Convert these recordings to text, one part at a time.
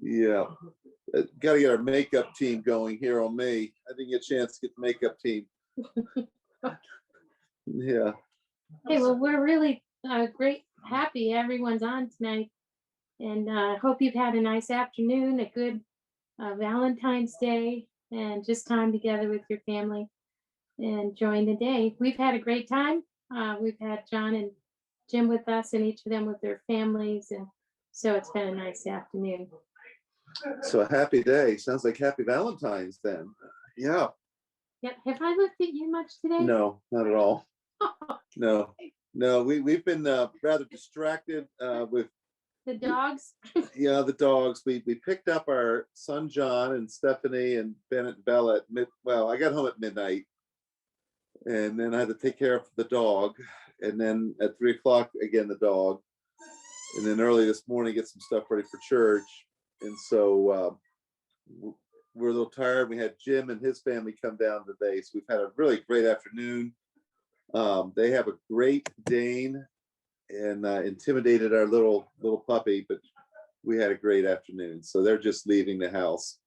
Yeah. Got to get our makeup team going here on me. I didn't get a chance to get the makeup team. Yeah. Hey, well, we're really happy everyone's on tonight. And hope you've had a nice afternoon, a good Valentine's Day, and just time together with your family and enjoying the day. We've had a great time. We've had John and Jim with us, and each of them with their families. And so it's been a nice afternoon. So a happy day. Sounds like happy Valentine's then. Yeah. Yeah. Have I looked at you much today? No, not at all. No. We've been rather distracted with the dogs. Yeah, the dogs. We picked up our son John and Stephanie and Bennett and Bella at I got home at midnight, and then I had to take care of the dog, and then at 3 o'clock again the dog, and then early this morning get some stuff ready for church. And so we're a little tired. We had Jim and his family come down today, so we've had a really great afternoon. They have a Great Dane and intimidated our little puppy, but we had a great afternoon. So they're just leaving the house.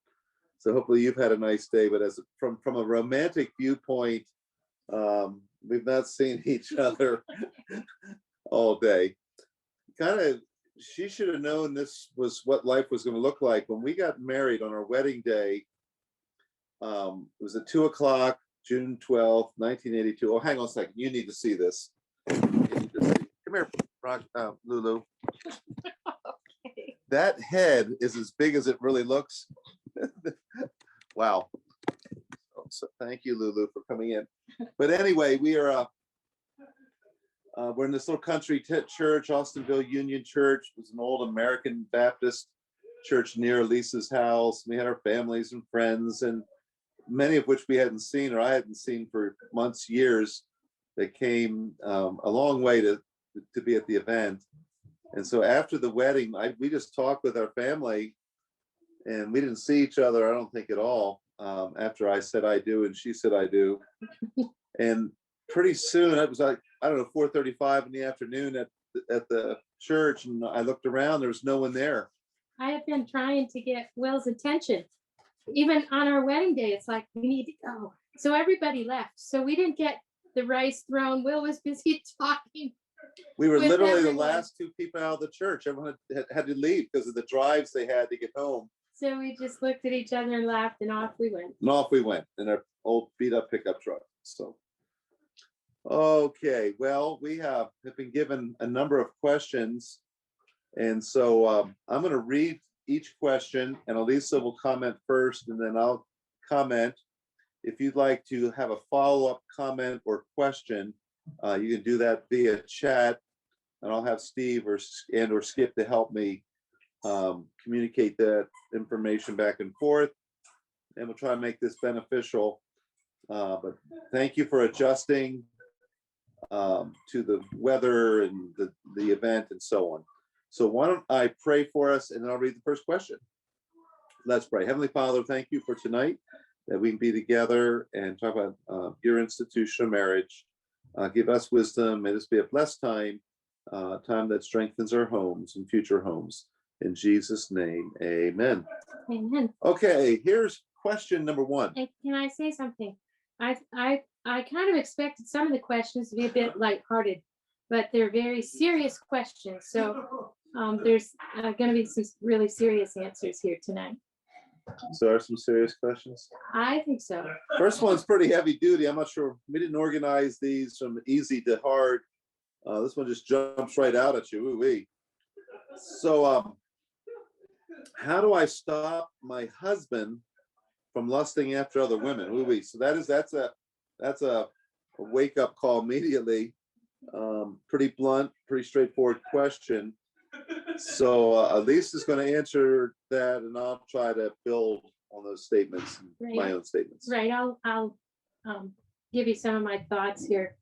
So hopefully you've had a nice day. But as from a romantic viewpoint, we've not seen each other all day. Kind of, she should have known this was what life was going to look like when we got married on our wedding day. It was at 2 o'clock, June 12th, 1982. Oh, hang on a second. You need to see this. Come here, Lulu. Okay. That head is as big as it really looks. Wow. So thank you, Lulu, for coming in. But anyway, we're in this little country church, Austinville Union Church. It was an old American Baptist church near Allissa's house. We had our families and friends, and many of which we hadn't seen or I hadn't seen for months, years. They came a long way to be at the event. And so after the wedding, we just talked with our family, and we didn't see each other, I don't think at all, after I said I do and she said I do. And pretty soon, it was like, I don't know, 4:35 in the afternoon at the church, and I looked around, there was no one there. I have been trying to get Will's attention. Even on our wedding day, it's like, we need to go. So everybody left. So we didn't get the rice thrown. Will was busy talking. We were literally the last two people out of the church. Everyone had to leave because of the drives they had to get home. So we just looked at each other and laughed, and off we went. In our old beat up pickup truck. So, okay, well, we have been given a number of questions. And so I'm going to read each question, and Allissa will comment first, and then I'll comment. If you'd like to have a follow-up comment or question, you can do that via chat, and I'll have Steve or Skip to help me communicate that information back and forth, and we'll try to make this beneficial. But thank you for adjusting to the weather and the event and so on. So why don't I pray for us, and then I'll read the first question. Let's pray. Heavenly Father, thank you for tonight, that we can be together and talk about your institution of marriage. Give us wisdom. May this be a blessed time, time that strengthens our homes and future homes. In Jesus' name, amen. Amen. Okay, here's question number one. Hey, can I say something? I kind of expected some of the questions to be a bit lighthearted, but they're very serious questions. So there's going to be some really serious answers here tonight. So there are some serious questions? I think so. First one's pretty heavy duty. I'm not sure. We didn't organize these from easy to hard. This one just jumps right out at you. Ooh-wee. So how do I stop my husband from lusting after other women? Ooh-wee. So that's a wake-up call immediately. Pretty blunt, pretty straightforward question. So Allissa is going to answer that, and I'll try to build on those statements, my own statements. Right. I'll give you some of my thoughts here,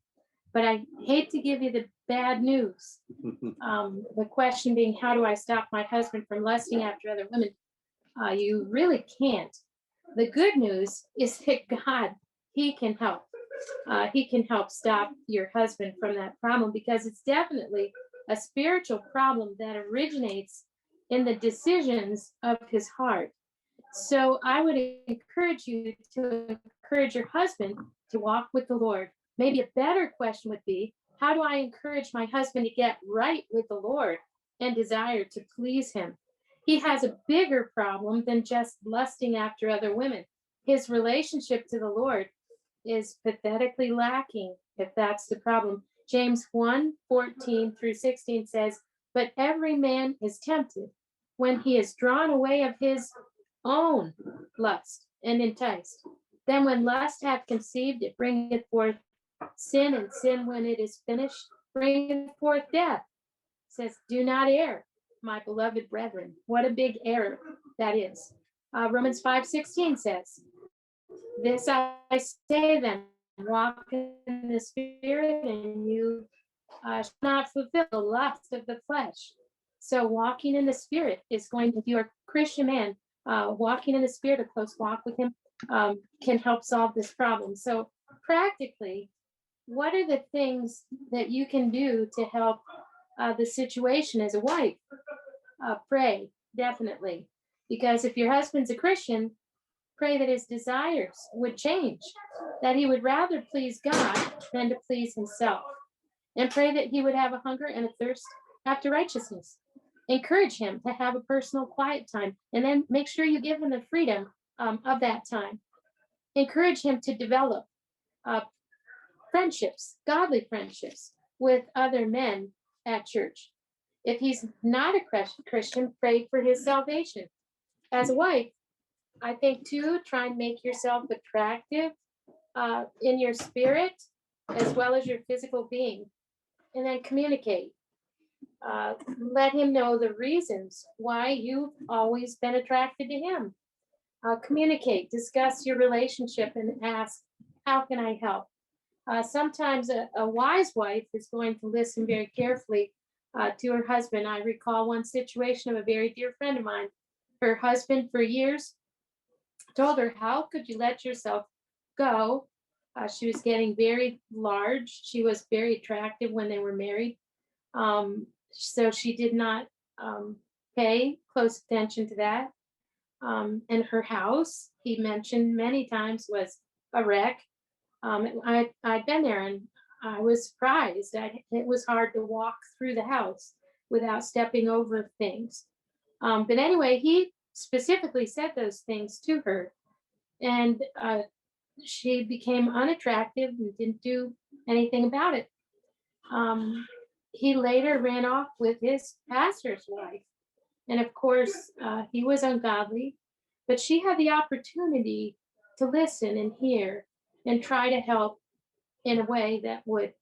but I hate to give you the bad news. The question being, how do I stop my husband from lusting after other women? You really can't. The good news is that God, He can help. He can help stop your husband from that problem, because it's definitely a spiritual problem that originates in the decisions of his heart. So I would encourage you to encourage your husband to walk with the Lord. Maybe a better question would be, how do I encourage my husband to get right with the Lord and desire to please him? He has a bigger problem than just lusting after other women. His relationship to the Lord is pathetically lacking, if that's the problem. James 1:14-16 says, but every man is tempted when he is drawn away of his own lust and enticed. Then when lust hath conceived, it bringeth forth sin, and sin, when it is finished, bringeth forth death. It says, do not err, my beloved brethren. What a big error that is. Romans 5:16 says, this I say then, walk in the spirit, and you shall not fulfill the lust of the flesh. So walking in the spirit is going to, if you're a Christian man, walking in the spirit, a close walk with him, can help solve this problem. So practically, what are the things that you can do to help the situation as a wife? Pray, definitely. Because if your husband's a Christian, pray that his desires would change, that he would rather please God than to please himself. And pray that he would have a hunger and a thirst after righteousness. Encourage him to have a personal quiet time, and then make sure you give him the freedom of that time. Encourage him to develop friendships, godly friendships with other men at church. If he's not a Christian, pray for his salvation. As a wife, I think too, try and make yourself attractive in your spirit as well as your physical being. And then communicate. Let him know the reasons why you've always been attracted to him. Communicate, discuss your relationship, and ask, how can I help? Sometimes a wise wife is going to listen very carefully to her husband. I recall one situation of a very dear friend of mine. Her husband, for years, told her, how could you let yourself go? She was getting very large. She was very attractive when they were married. So she did not pay close attention to that. And her house, he mentioned many times, was a wreck. I'd been there, and I was surprised. It was hard to walk through the house without stepping over things. But anyway, he specifically said those things to her, and she became unattractive and didn't do anything about it. He later ran off with his pastor's wife. And of course, he was ungodly, but she had the opportunity to listen and hear and try to help in a way that would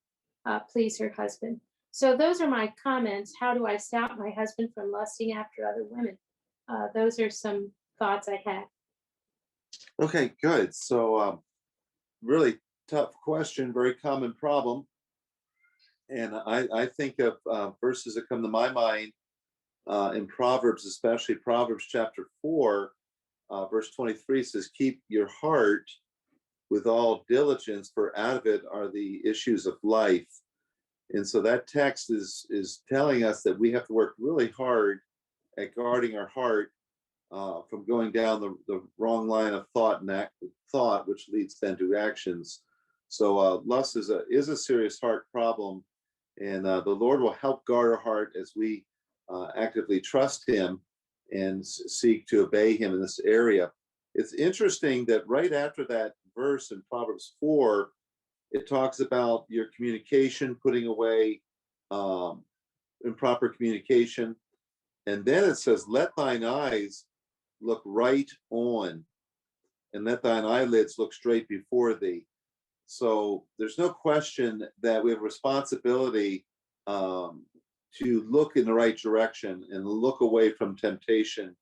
please her husband. So those are my comments. How do I stop my husband from lusting after other women? Those are some thoughts I had. Okay, good. So really tough question, very common problem. And I think of verses that come to my mind in Proverbs, especially Proverbs chapter 4, verse 23 says, keep your heart with all diligence, for out of it are the issues of life. And so that text is telling us that we have to work really hard at guarding our heart from going down the wrong line of thought and thought, which leads then to actions. So lust is a serious heart problem, and the Lord will help guard our heart as we actively trust Him and seek to obey Him in this area. It's interesting that right after that verse in Proverbs 4, it talks about your communication, putting away improper communication. And then it says, let thine eyes look right on, and let thine eyelids look straight before thee. So there's no question that we have responsibility to look in the right direction and look away from temptation,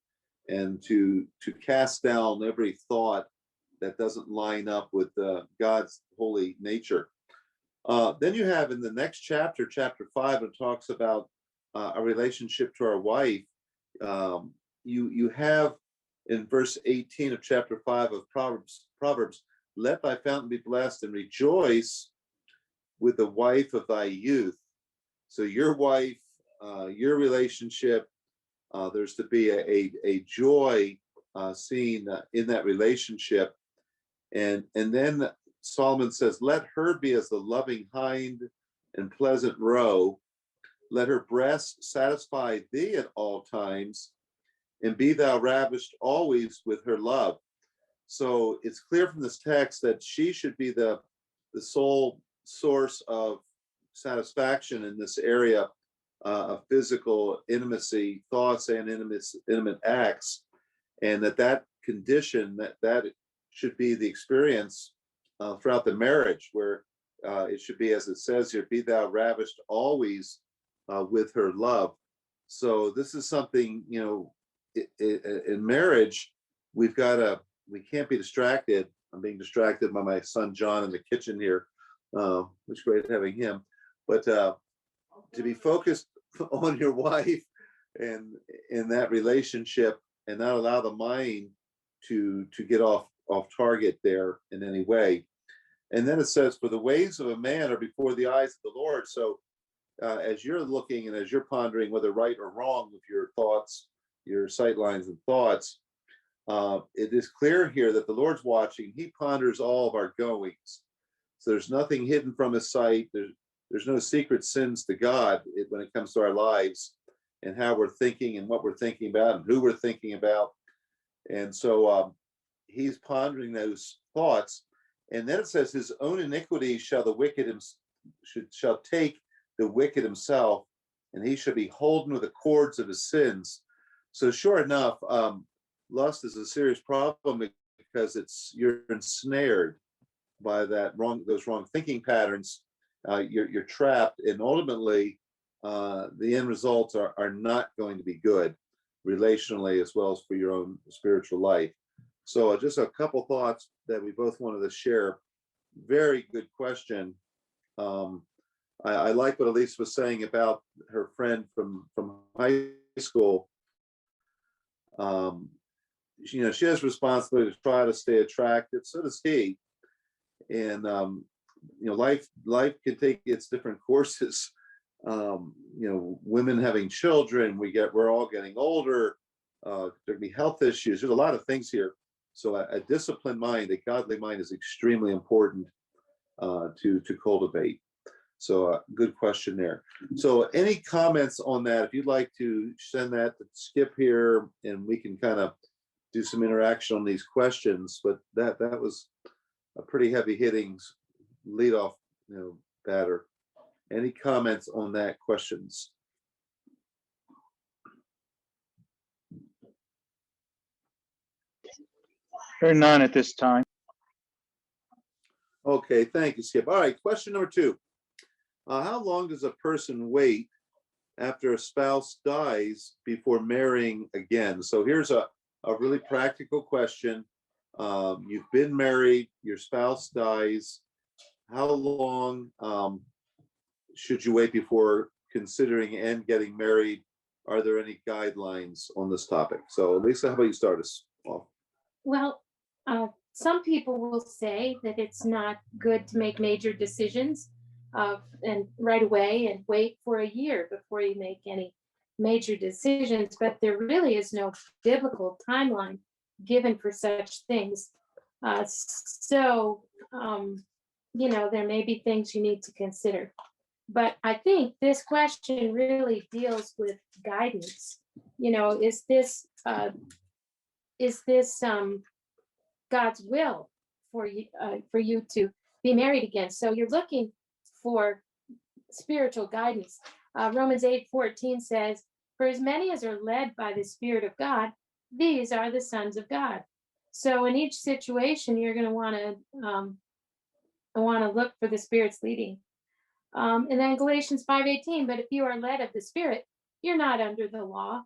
and to cast down every thought that doesn't line up with God's holy nature. Then you have in the next chapter, chapter 5, it talks about a relationship to our wife. You have in verse 18 of chapter 5 of Proverbs, let thy fountain be blessed and rejoice with the wife of thy youth. So your wife your relationship. There's to be a joy seen in that relationship. And then Solomon says, let her be as the loving hind and pleasant roe. Let her breast satisfy thee at all times, and be thou ravished always with her love. So it's clear from this text that she should be the sole source of satisfaction in this area of physical intimacy, thoughts, and intimate acts, and that condition that should be the experience throughout the marriage, where it should be, as it says here, be thou ravished always with her love. So this is something, in marriage, we can't be distracted. I'm being distracted by my son John in the kitchen here, which is great having him. But to be focused on your wife and in that relationship, and not allow the mind to get off target there in any way. And then it says, for the ways of a man are before the eyes of the Lord. So as you're looking and as you're pondering whether right or wrong with your thoughts, your sightlines and thoughts, it is clear here that the Lord's watching. He ponders all of our goings. So there's nothing hidden from his sight. There's no secret sins to God when it comes to our lives and how we're thinking and what we're thinking about and who we're thinking about. And so he's pondering those thoughts. And then it says, his own iniquity shall take the wicked himself, and he shall be holden with the cords of his sins. So sure enough, lust is a serious problem because you're ensnared by those wrong thinking patterns. You're trapped, and ultimately the end results are not going to be good relationally as well as for your own spiritual life. So just a couple thoughts that we both wanted to share. Very good question. I like what Allissa was saying about her friend from high school. She has responsibility to try to stay attractive. So does he. And life can take its different courses. Women having children, we're all getting older. There can be health issues. There's a lot of things here. So a disciplined mind, a godly mind, is extremely important to cultivate. So good question there. So any comments on that? If you'd like to send that to Skip here, and we can kind of do some interaction on these questions. But that was a pretty heavy hitting leadoff, batter. Any comments on that? Questions? There are none at this time. Okay, thank you, Skip. All right, question number 2. How long does a person wait after a spouse dies before marrying again? So here's a really practical question. You've been married, your spouse dies. How long should you wait before considering and getting married? Are there any guidelines on this topic? So Lisa, how about you start us off? Well, some people will say that it's not good to make major decisions and right away and wait for a year before you make any major decisions, but there really is no biblical timeline given for such things. So there may be things you need to consider. But I think this question really deals with guidance. Is this God's will for you to be married again? So you're looking for spiritual guidance. Romans 8:14 says, "For as many as are led by the Spirit of God, these are the sons of God." So in each situation, you're going to want to look for the Spirit's leading. And then Galatians 5:18, "But if you are led of the Spirit, you're not under the law."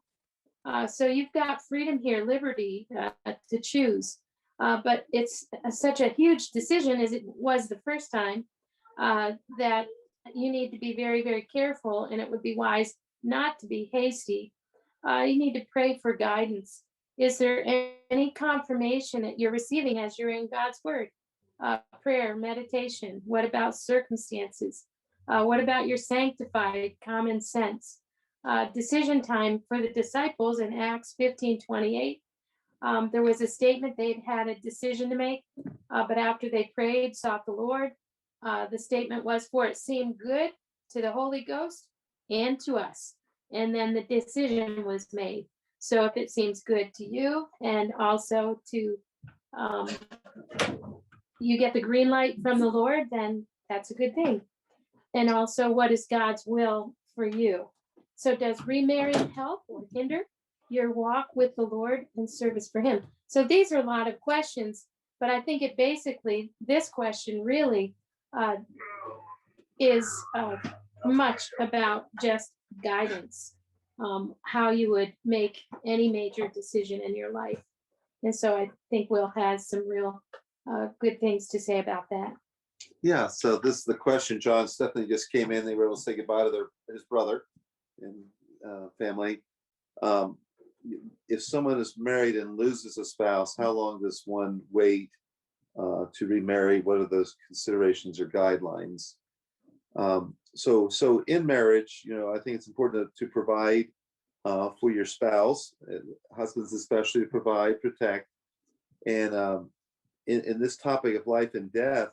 So you've got freedom here, liberty to choose. But it's such a huge decision, as it was the first time, that you need to be very, very careful, and it would be wise not to be hasty. You need to pray for guidance. Is there any confirmation that you're receiving as you're in God's Word? Prayer, meditation. What about circumstances? What about your sanctified common sense? decision time for the disciples in Acts 15:28. There was a statement they'd had a decision to make, but after they prayed, sought the Lord, the statement was, "For it seemed good to the Holy Ghost and to us." And then the decision was made. So if it seems good to you, and also to you get the green light from the Lord, then that's a good thing. And also, what is God's will for you? So does remarrying help or hinder your walk with the Lord and service for Him? So these are a lot of questions, but I think it basically, this question really is much about just guidance, how you would make any major decision in your life. And so I think Will has some real good things to say about that. Yeah, so this is the question. John and Stephanie just came in. They were able to say goodbye to his brother and family. If someone is married and loses a spouse, how long does one wait to remarry? What are those considerations or guidelines? So in marriage, I think it's important to provide for your spouse, husbands especially, to provide, protect. And in this topic of life and death,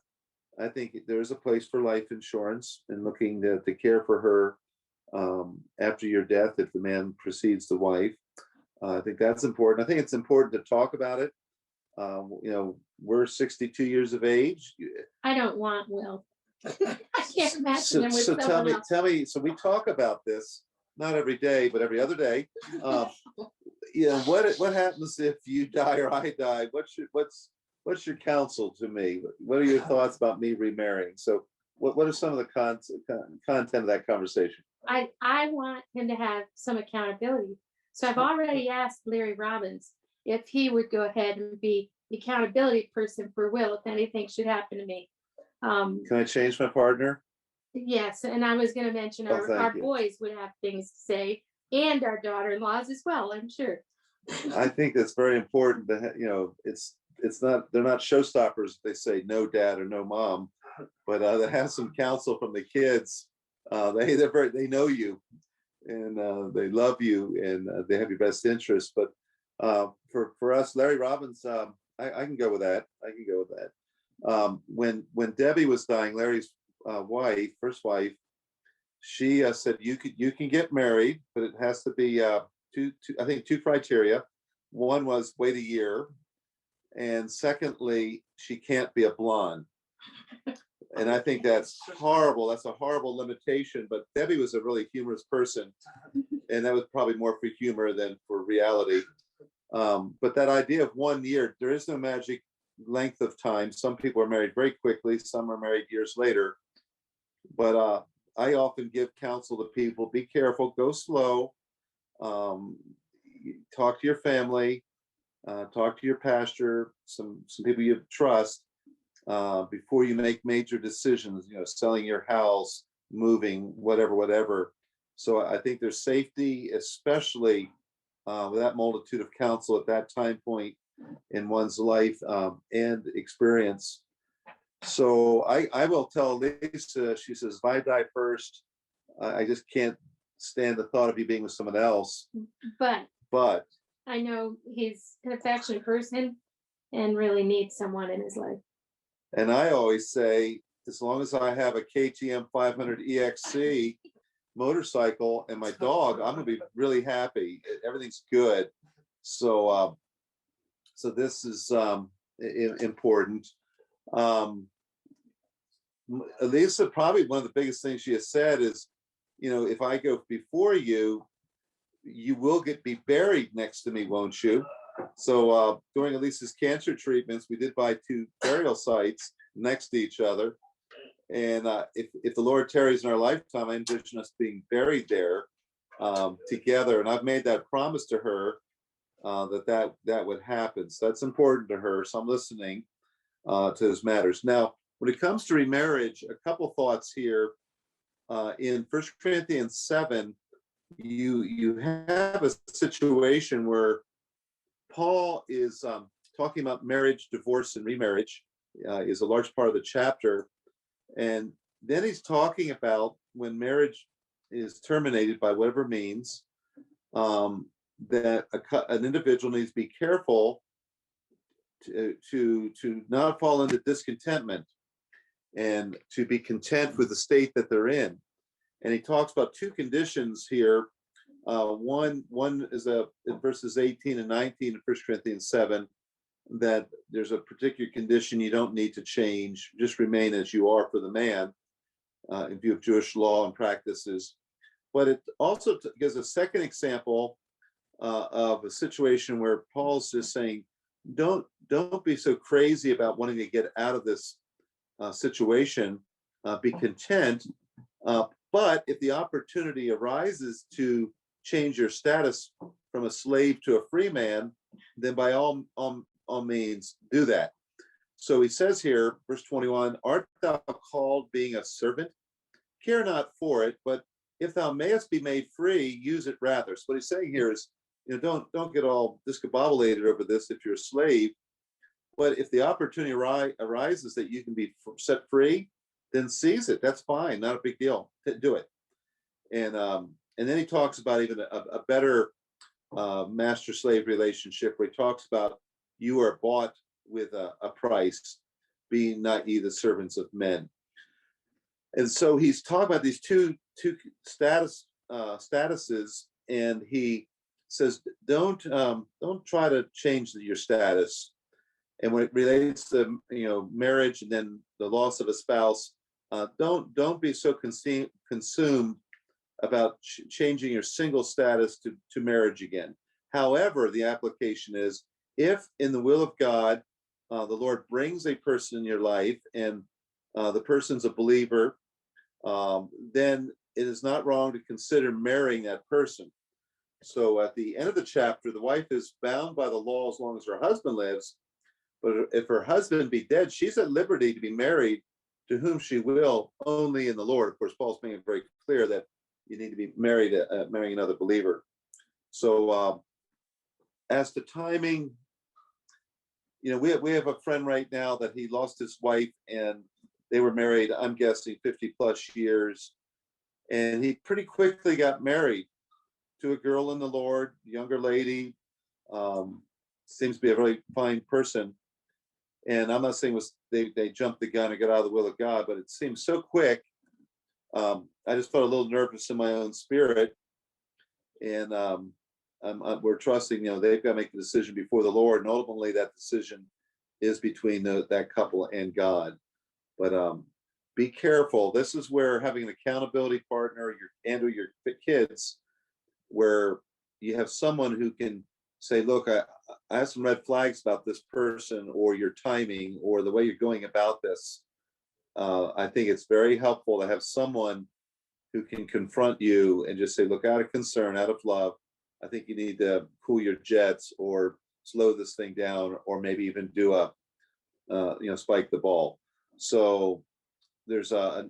I think there is a place for life insurance and looking to care for her after your death if the man precedes the wife. I think that's important. I think it's important to talk about it. We're 62 years of age. I don't want Will. I can't imagine So, him with so someone else. tell me. So we talk about this not every day, but every other day. What happens if you die or I die? What's your counsel to me? What are your thoughts about me remarrying? So what are some of the content of that conversation? I want him to have some accountability. So I've already asked Larry Robbins if he would go ahead and be the accountability person for Will if anything should happen to me. Can I change my partner? Yes, and I was going to mention Oh, thank our you. boys would have things to say, and our daughter-in-laws as well, I'm sure. I think that's very important to it's not, they're not showstoppers if they say no dad or no mom, but to have some counsel from the kids. They know you and they love you and they have your best interest. But for us, Larry Robbins, I can go with that. When Debbie was dying, Larry's first wife, she said you can get married, but it has to be two criteria. One was wait a year, and secondly, she can't be a blonde. And I think that's horrible. That's a horrible limitation. But Debbie was a really humorous person, and that was probably more for humor than for reality. But that idea of 1 year, there is no magic length of time. Some people are married very quickly. Some are married years later. But I often give counsel to people: be careful, go slow, talk to your family, talk to your pastor, some people you trust. Before you make major decisions, selling your house, moving, whatever. So I think there's safety, especially with that multitude of counsel at that time point in one's life and experience. So I will tell Lisa, she says, if I die first, I just can't stand the thought of you being with someone else. But I know he's an affectionate person and really needs someone in his life. And I always say, as long as I have a KTM 500 EXC motorcycle and my dog, I'm going to be really happy. Everything's good. So this is important. Allissa, probably one of the biggest things she has said is, if I go before you, you will be buried next to me, won't you? So during Allissa's cancer treatments, we did buy 2 burial sites next to each other. And if the Lord tarries in our lifetime, I envision us being buried there together. And I've made that promise to her that would happen. So that's important to her. So I'm listening to those matters. Now, when it comes to remarriage, a couple thoughts here. In 1 Corinthians 7, you have a situation where Paul is talking about marriage, divorce, and remarriage is a large part of the chapter. And then he's talking about when marriage is terminated by whatever means, that an individual needs to be careful to not fall into discontentment and to be content with the state that they're in. And he talks about two conditions here. One is in verses 18 and 19 of 1 Corinthians 7, that there's a particular condition you don't need to change, just remain as you are for the man, in view of Jewish law and practices. But it also gives a second example of a situation where Paul's just saying, don't be so crazy about wanting to get out of this situation. Be content. But if the opportunity arises to change your status from a slave to a free man, then by all means do that. So he says here, verse 21, art thou called being a servant? Care not for it, but if thou mayest be made free, use it rather. So what he's saying here is, don't get all discombobulated over this if you're a slave. But if the opportunity arises that you can be set free, then seize it. That's fine, not a big deal. Do it. And then he talks about even a better master-slave relationship, where he talks about you are bought with a price, being not ye the servants of men. And so he's talking about these two statuses, and he says, don't try to change your status. And when it relates to marriage and then the loss of a spouse, don't be so consumed about changing your single status to marriage again. However, the application is, if in the will of God, the Lord brings a person in your life and the person's a believer, then it is not wrong to consider marrying that person. So at the end of the chapter, the wife is bound by the law as long as her husband lives. But if her husband be dead, she's at liberty to be married to whom she will, only in the Lord. Of course, Paul's making it very clear that you need to be married, marrying another believer. So as to timing, we have a friend right now that he lost his wife, and they were married, I'm guessing 50 plus years. And he pretty quickly got married to a girl in the Lord, younger lady, seems to be a really fine person. And I'm not saying they jumped the gun and got out of the will of God, but it seems so quick. I just felt a little nervous in my own spirit. And we're trusting, they've got to make the decision before the Lord. And ultimately that decision is between that couple and God. But be careful. This is where having an accountability partner and your kids, where you have someone who can say, look, I have some red flags about this person, or your timing, or the way you're going about this. I think it's very helpful to have someone who can confront you and just say, look, out of concern, out of love, I think you need to cool your jets, or slow this thing down, or maybe even do spike the ball. So there's I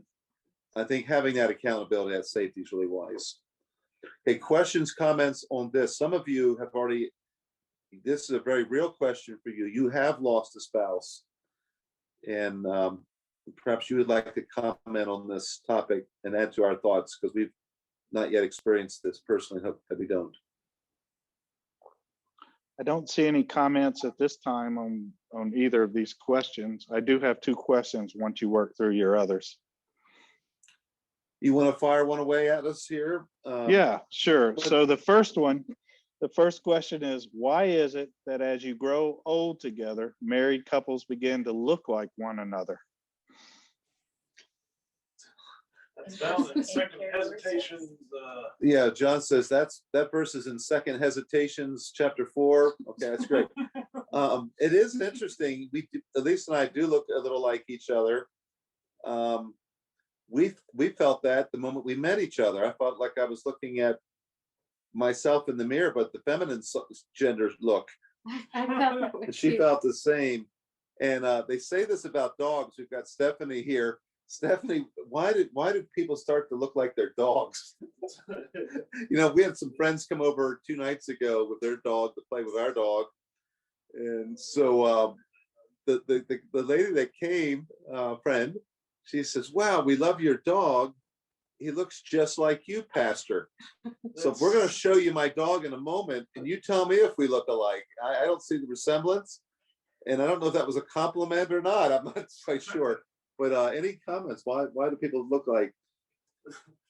think having that accountability, that safety is really wise. Okay, questions, comments on this. Some of you have already, this is a very real question for you. You have lost a spouse, and perhaps you would like to comment on this topic and add to our thoughts, because we've not yet experienced this personally. Hope that we don't. I don't see any comments at this time on either of these questions. I do have two questions once you work through your others. You want to fire one away at us here? Yeah, sure. So the first question is, why is it that as you grow old together, married couples begin to look like one another? That's found in Second Hesitations. Yeah, John says that verse is in Second Hesitations, chapter 4. Okay, that's great. It is interesting. Allissa and I do look a little like each other. We felt that the moment we met each other. I felt like I was looking at myself in the mirror, but the feminine gender look. I felt that way She too. felt the same. And they say this about dogs. We've got Stephanie here. Stephanie, why did people start to look like their dogs? We had some friends come over 2 nights ago with their dog to play with our dog. And so the lady that came, friend, she says, wow, we love your dog. he looks just like you, Pastor. So if we're going to show you my dog in a moment, and you tell me if we look alike. I don't see the resemblance, and I don't know if that was a compliment or not. I'm not quite sure. But any comments? Why do people look like?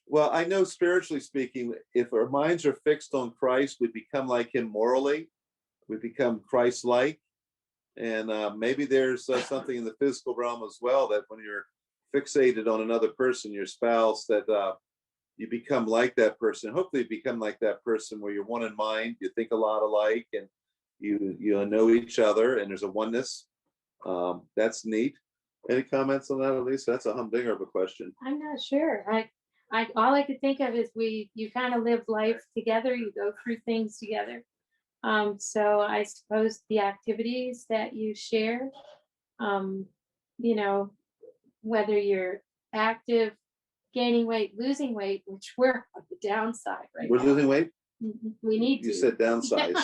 Well, I know spiritually speaking, if our minds are fixed on Christ, we become like him morally. We become Christ-like. And maybe there's something in the physical realm as well, that when you're fixated on another person, your spouse, that you become like that person. Hopefully you become like that person where you're one in mind, you think a lot alike, and you know each other, and there's a oneness. That's neat. Any comments on that, Allissa? That's a humdinger of a question. I'm not sure. I all I could think of is you kind of live life together, you go through things together. So I suppose the activities that you share, you know, whether you're active, gaining weight, losing weight, which we're on the downside right We're now. losing weight? We need to. You said downsize.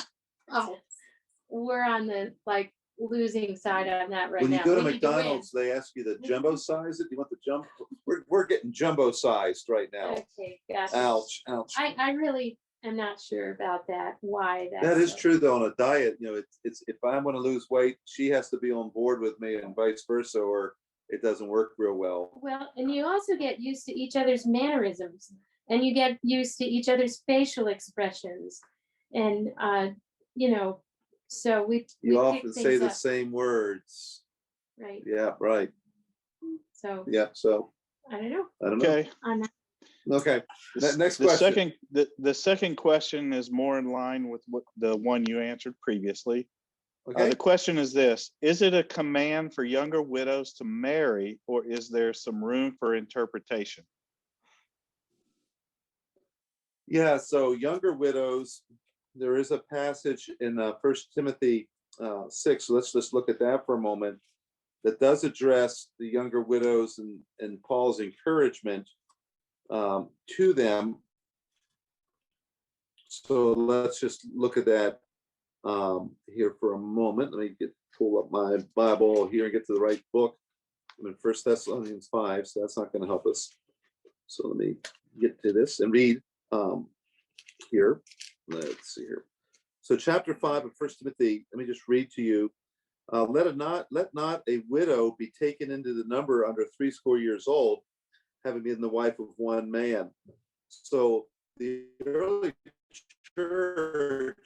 Oh, we're on the losing side on that right When now. you go to We need win. McDonald's, they ask you to jumbo size it. You want the jumbo? We're getting jumbo sized right now. Okay, gotcha. Ouch, ouch. I really am not sure about that. Why That is so. true though. On a diet, it's if I want to lose weight, she has to be on board with me, and vice versa, or it doesn't work real well. Well, and you also get used to each other's mannerisms, and you get used to each other's facial expressions, and so we You pick often say things the up, same words. right? Yeah, right. So Yeah, so I don't know. I don't know. Okay. On that, Okay. Next The question. the second question is more in line with what the one you answered previously. Okay. The question is this: is it a command for younger widows to marry, or is there some room for interpretation? Yeah, so younger widows, there is a passage in 1 Timothy 6. So let's just look at that for a moment. That does address the younger widows and Paul's encouragement to them. So let's just look at that here for a moment. Let me pull up my Bible here and get to the right book. I'm in 1 Thessalonians 5, so that's not going to help us. So let me get to this and read here. Let's see here. So chapter 5 of 1 Timothy, let me just read to you. Let not a widow be taken into the number under 80 years old, having been the wife of one man. So the early church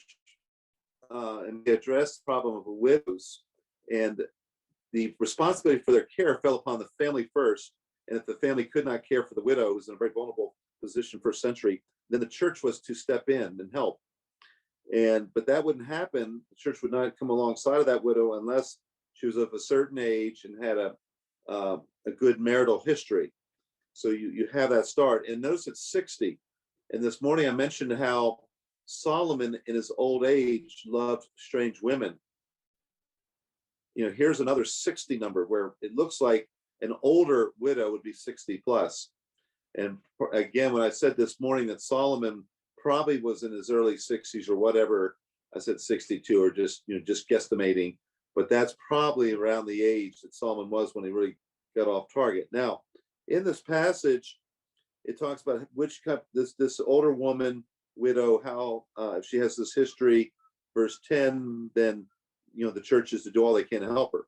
and they addressed the problem of widows, and the responsibility for their care fell upon the family first. And if the family could not care for the widow, who was in a very vulnerable position first century, then the church was to step in and help. But that wouldn't happen. The church would not come alongside of that widow unless she was of a certain age and had a good marital history. So you have that start. And notice it's 60. And this morning I mentioned how Solomon in his old age loved strange women. Here's another 60 number where it looks like an older widow would be 60 plus. And again, when I said this morning that Solomon probably was in his early 60s or whatever, I said 62 or just guesstimating, but that's probably around the age that Solomon was when he really got off target. Now, in this passage, it talks about this older woman, widow, how if she has this history, verse 10, then the church is to do all they can to help her.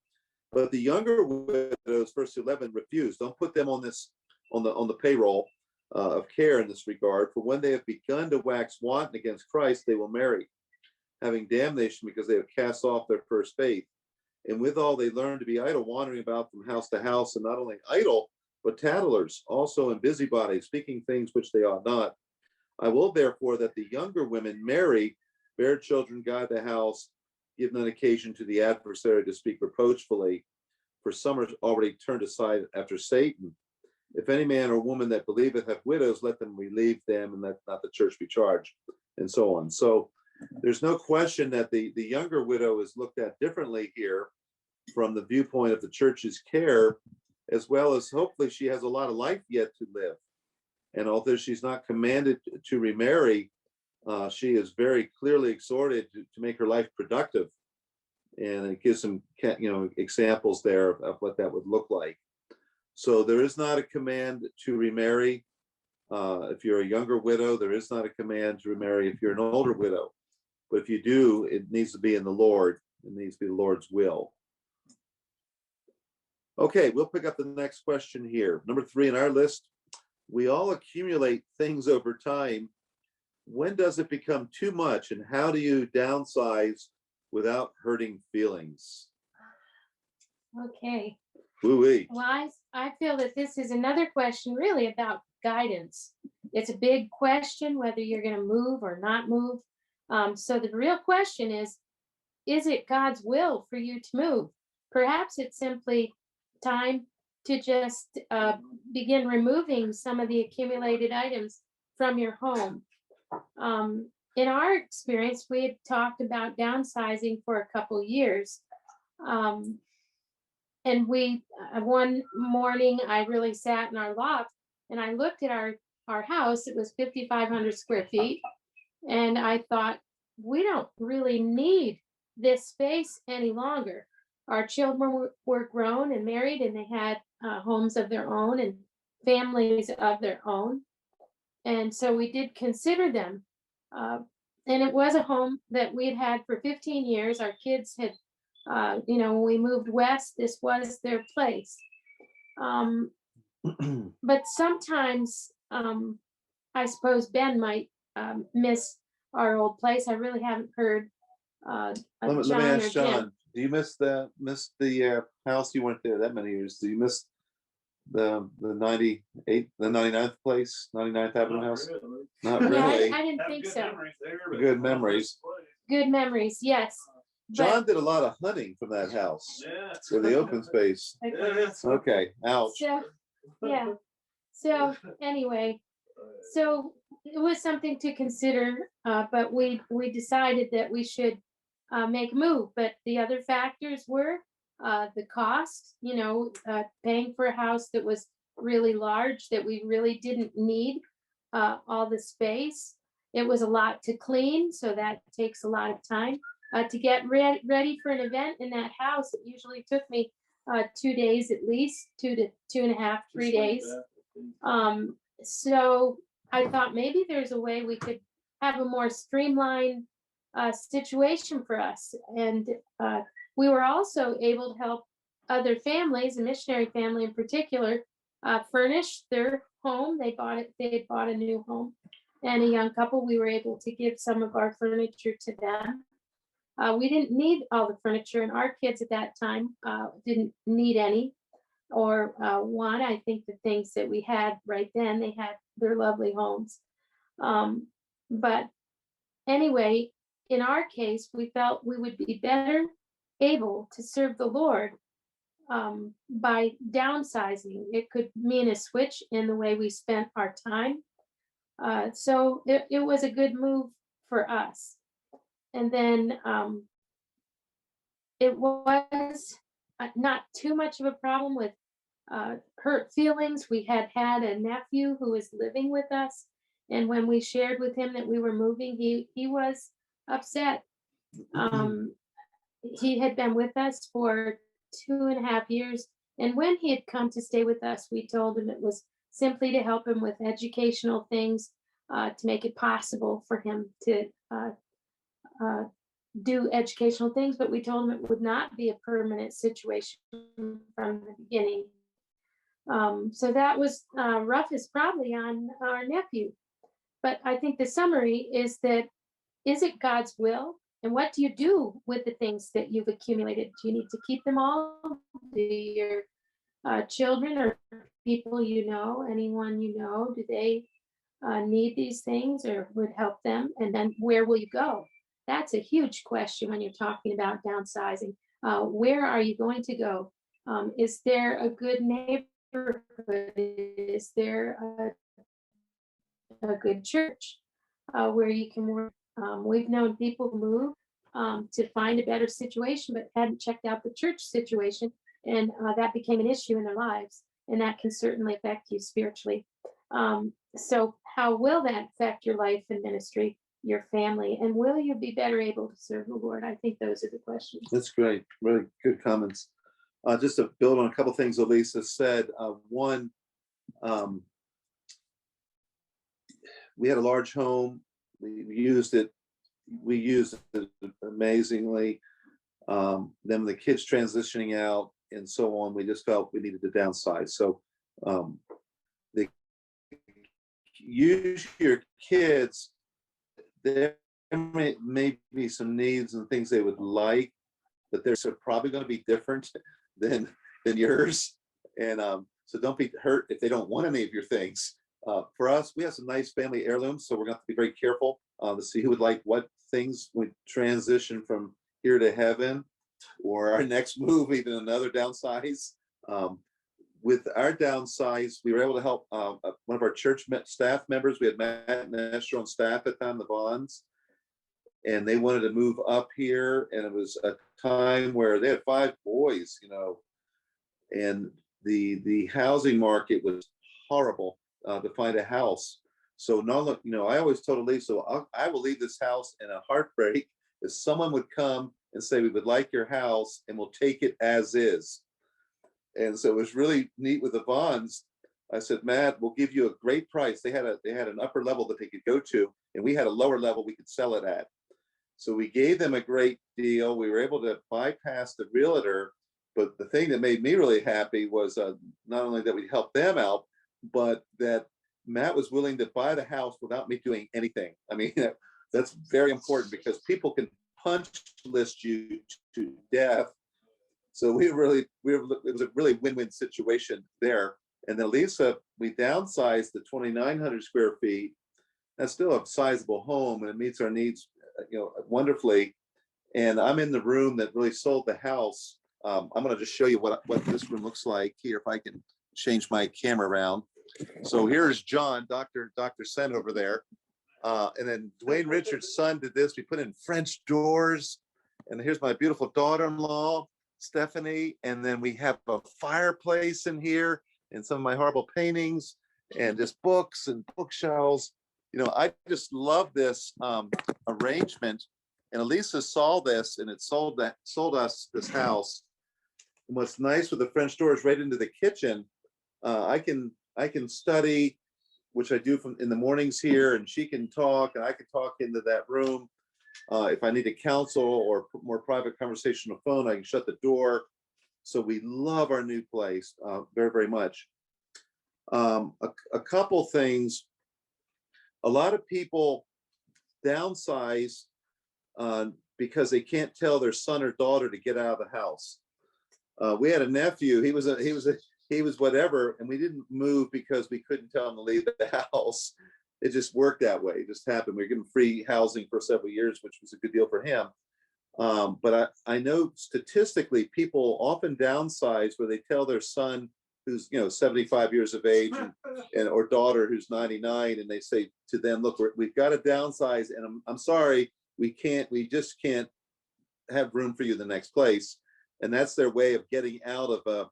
But the younger widows, verse 11, refuse. Don't put them on the payroll of care in this regard. For when they have begun to wax wanton against Christ, they will marry, having damnation because they have cast off their first faith. And withal they learn to be idle, wandering about from house to house, and not only idle, but tattlers, also in busybodies, speaking things which they ought not. I will therefore that the younger women marry, bear children, guide the house, give none occasion to the adversary to speak reproachfully, for some are already turned aside after Satan. If any man or woman that believeth have widows, let them relieve them, and let not the church be charged, and so on. So there's no question that the younger widow is looked at differently here from the viewpoint of the church's care, as well as hopefully she has a lot of life yet to live. And although she's not commanded to remarry, she is very clearly exhorted to make her life productive. And it gives some examples there of what that would look like. So there is not a command to remarry. If you're a younger widow, there is not a command to remarry if you're an older widow. But if you do, it needs to be in the Lord. It needs to be the Lord's will. Okay, we'll pick up the next question here. Number 3 in our list. We all accumulate things over time. When does it become too much, and how do you downsize without hurting feelings? Okay. Woo-wee. Well, I feel that this is another question really about guidance. It's a big question whether you're going to move or not move. So the real question is it God's will for you to move? Perhaps it's simply time to just begin removing some of the accumulated items from your home. In our experience, we had talked about downsizing for a couple years. And one morning, I really sat in our loft and I looked at our house. It was 5,500 square feet. And I thought, we don't really need this space any longer. Our children were grown and married, and they had homes of their own and families of their own. And so we did consider them. And it was a home that we had for 15 years. Our kids had, when we moved west, this was their place. But sometimes I suppose Ben might miss our old place. I really haven't heard Let me ask John, do you miss the house? You weren't there that many years. Do you miss the 99th place, 99th Avenue house? Not really. I didn't think so. Good memories. Good memories, yes. John did a lot of hunting from that house. Yeah. For the open space. Okay, ouch. So, yeah. So anyway, so it was something to consider, but we decided that we should make a move. But the other factors were the cost, paying for a house that was really large, that we really didn't need all the space. It was a lot to clean, so that takes a lot of time. To get ready for an event in that house, it usually took me 2 days at least, 2.5, 3 days. So I thought maybe there's a way we could have a more streamlined situation for us. And we were also able to help other families, a missionary family in particular, furnish their home. They had bought a new home. And a young couple, we were able to give some of our furniture to them. We didn't need all the furniture, and our kids at that time didn't need any or want. I think the things that we had right then, they had their lovely homes. But anyway, in our case, we felt we would be better able to serve the Lord by downsizing. It could mean a switch in the way we spent our time. So it was a good move for us. And then it was not too much of a problem with hurt feelings. We had a nephew who was living with us. And when we shared with him that we were moving, he was upset. He had been with us for 2.5 years. And when he had come to stay with us, we told him it was simply to help him with educational things, to make it possible for him to do educational things, but we told him it would not be a permanent situation from the beginning. So that was roughest probably on our nephew. But I think the summary is that, is it God's will? And what do you do with the things that you've accumulated? Do you need to keep them all? Do your children or people anyone do they need these things or would help them? And then where will you go? That's a huge question when you're talking about downsizing. Where are you going to go? Is there a good neighborhood? Is there a good church where you can work? We've known people move to find a better situation, but hadn't checked out the church situation, and that became an issue in their lives, and that can certainly affect you spiritually. So how will that affect your life and ministry, your family, and will you be better able to serve the Lord? I think those are the questions. That's great. Really good comments. Just to build on a couple things Allissa said. One, we had a large home. We used it amazingly. Then the kids transitioning out and so on, we just felt we needed to downsize. So usually your kids, there may be some needs and things they would like, but they're probably going to be different than yours. And so don't be hurt if they don't want any of your things. For us, we have some nice family heirlooms, so we're going to have to be very careful to see who would like what things when we transition from here to heaven, or our next move, even another downsize. With our downsize, we were able to help one of our church staff members. We had Matt and Esther on staff at the time, the Bonds, and they wanted to move up here. And it was a time where they had 5 boys, you know, and the housing market was horrible to find a house. So no, you know, I always told Allissa, I will leave this house in a heartbreak if someone would come and say, we would like your house and we'll take it as is. And so it was really neat with the Bonds. I said, Matt, we'll give you a great price. They had an upper level that they could go to, and we had a lower level we could sell it at. So we gave them a great deal. We were able to bypass the realtor. But the thing that made me really happy was not only that we helped them out, but that Matt was willing to buy the house without me doing anything. I mean, that's very important because people can punch list you to death. So it was a really win-win situation there. And then Allissa, we downsized to 2,900 square feet. That's still a sizable home, and it meets our needs, you know, wonderfully. And I'm in the room that really sold the house. I'm going to just show you what this room looks like here, if I can change my camera around. So here's John, Dr. Senn over there. And then Dwayne Richards' son did this. We put in French doors. And here's my beautiful daughter-in-law, Stephanie. And then we have a fireplace in here and some of my horrible paintings and just books and bookshelves. You know, I just love this arrangement. And Allissa saw this, and it sold us this house. And what's nice with the French doors right into the kitchen, I can study, which I do in the mornings here, and she can talk, and I can talk into that room. If I need a counsel or more private conversation on the phone, I can shut the door. So we love our new place very, very much. A couple things. A lot of people downsize because they can't tell their son or daughter to get out of the house. We had a nephew. He was whatever, and we didn't move because we couldn't tell him to leave the house. It just worked that way. It just happened. We were given free housing for several years, which was a good deal for him. But I know statistically, people often downsize where they tell their son, who's 75 years of age, and or daughter who's 99, and they say to them, "Look, we've got to downsize, and I'm sorry, we just can't have room for you in the next place." And that's their way of getting out of a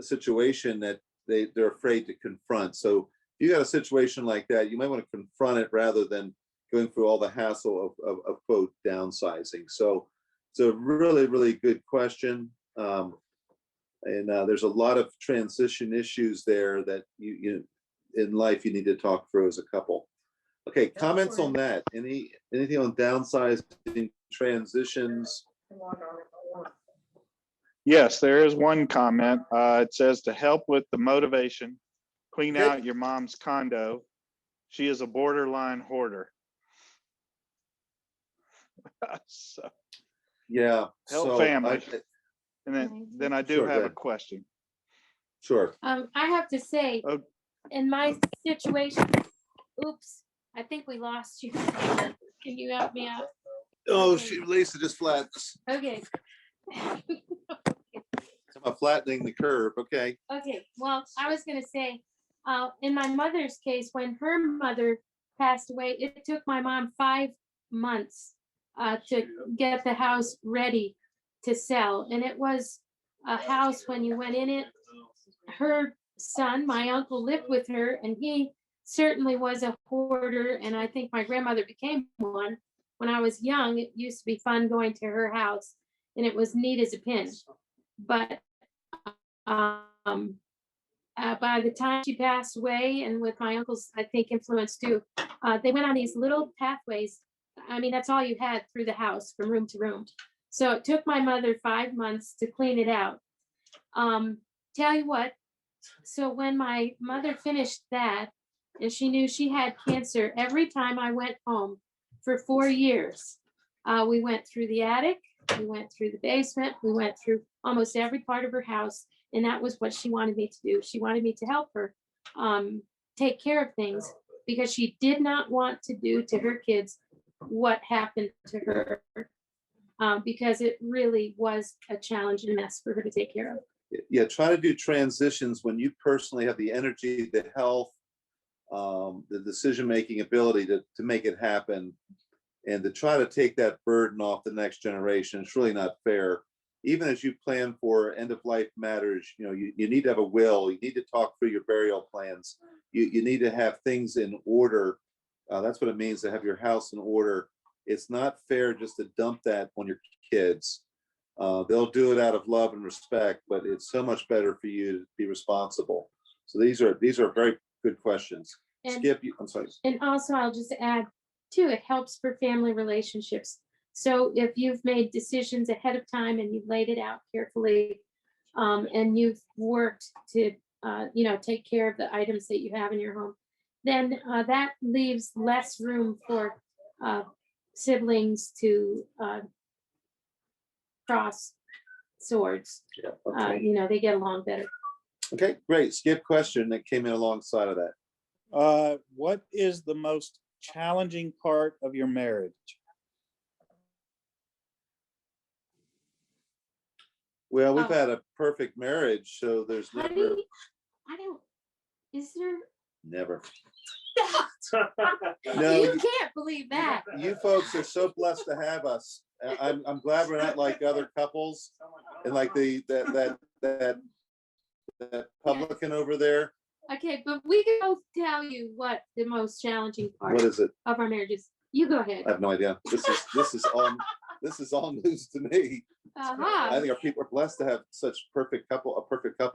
situation that they're afraid to confront. So if you got a situation like that, you might want to confront it rather than going through all the hassle of quote downsizing. So it's a really, really good question. And there's a lot of transition issues there that you in life you need to talk through as a couple. Okay, comments on that? Anything on downsizing, transitions? Yes, there is one comment. It says to help with the motivation, clean out your mom's condo. She is a borderline hoarder. So, yeah, help family. And then I do have a question. Sure. I have to say, in my situation, oops, I think we lost you. Can you help me out? Oh, Okay. Lisa just flattened. Okay. I'm flattening the curve. Okay. Okay. Well, I was going to say, in my mother's case, when her mother passed away, it took my mom 5 months to get the house ready to sell. And it was a house, when you went in it, her son, my uncle, lived with her, and he certainly was a hoarder. And I think my grandmother became one. When I was young, it used to be fun going to her house, and it was neat as a pin. But by the time she passed away, and with my uncle's, I think, influence too, they went on these little pathways. I mean, that's all you had through the house from room to room. So it took my mother 5 months to clean it out. Tell you what, so when my mother finished that, and she knew she had cancer, every time I went home for 4 years, we went through the attic, we went through the basement, we went through almost every part of her house. And that was what she wanted me to do. She wanted me to help her take care of things, because she did not want to do to her kids what happened to her, because it really was a challenge and a mess for her to take care of. Yeah, try to do transitions when you personally have the energy, the health, the decision-making ability to make it happen, and to try to take that burden off the next generation. It's really not fair. Even as you plan for end of life matters, you know, you need to have a will. You need to talk through your burial plans. You need to have things in order. That's what it means to have your house in order. It's not fair just to dump that on your kids. They'll do it out of love and respect, but it's so much better for you to be responsible. So these are very good questions. And, Skip, I'm sorry. And also, I'll just add too, it helps for family relationships. So if you've made decisions ahead of time and you've laid it out carefully, and you've worked to, take care of the items that you have in your home, then that leaves less room for siblings to cross swords. Yeah, okay. They get along better. Okay, great. Skip question that came in alongside of that. What is the most challenging part of your marriage? Well, we've had a perfect marriage, so there's never. Honey, is there? Never. No, No, you can't believe that. You folks are so blessed to have us. I'm glad we're not like other couples, and like that publican over there. Okay, but we can both tell you what the most challenging part What is it? of our marriage is. You go ahead. I have no idea. This is all news to me. I think our people are blessed to have such a perfect couple.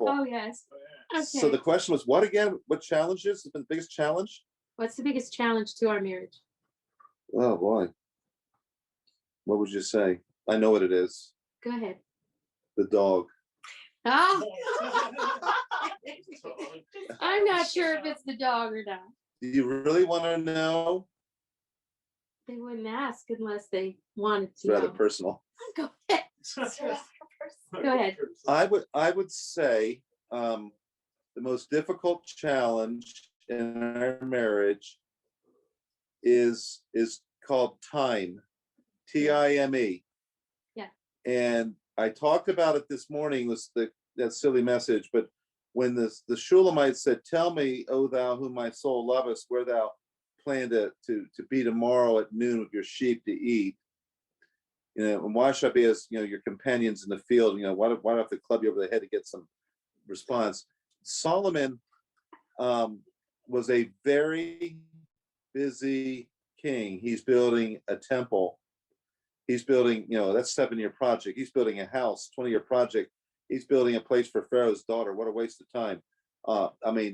Oh, yes. Okay. So the question was, what again? What challenges has been the biggest challenge? What's the biggest challenge to our marriage? Oh boy. What would you say? I know what it is. Go ahead. The dog. Oh. I'm not sure if it's the dog or not. Do you really want to know? They wouldn't ask unless they wanted It's to rather know. personal. Go ahead. Go ahead. I would say the most difficult challenge in our marriage is called time. Time. Yeah. And I talked about it this morning, that silly message, but when the Shulamite said, "Tell me, O thou whom my soul lovest, where thou plan to be tomorrow at noon with your sheep to eat, and why should I be as your companions in the field? Why do I have to club you over the head to get some response?" Solomon was a very busy king. He's building a temple. He's building, that's 7-year project. He's building a house, 20-year project. He's building a place for Pharaoh's daughter. What a waste of time.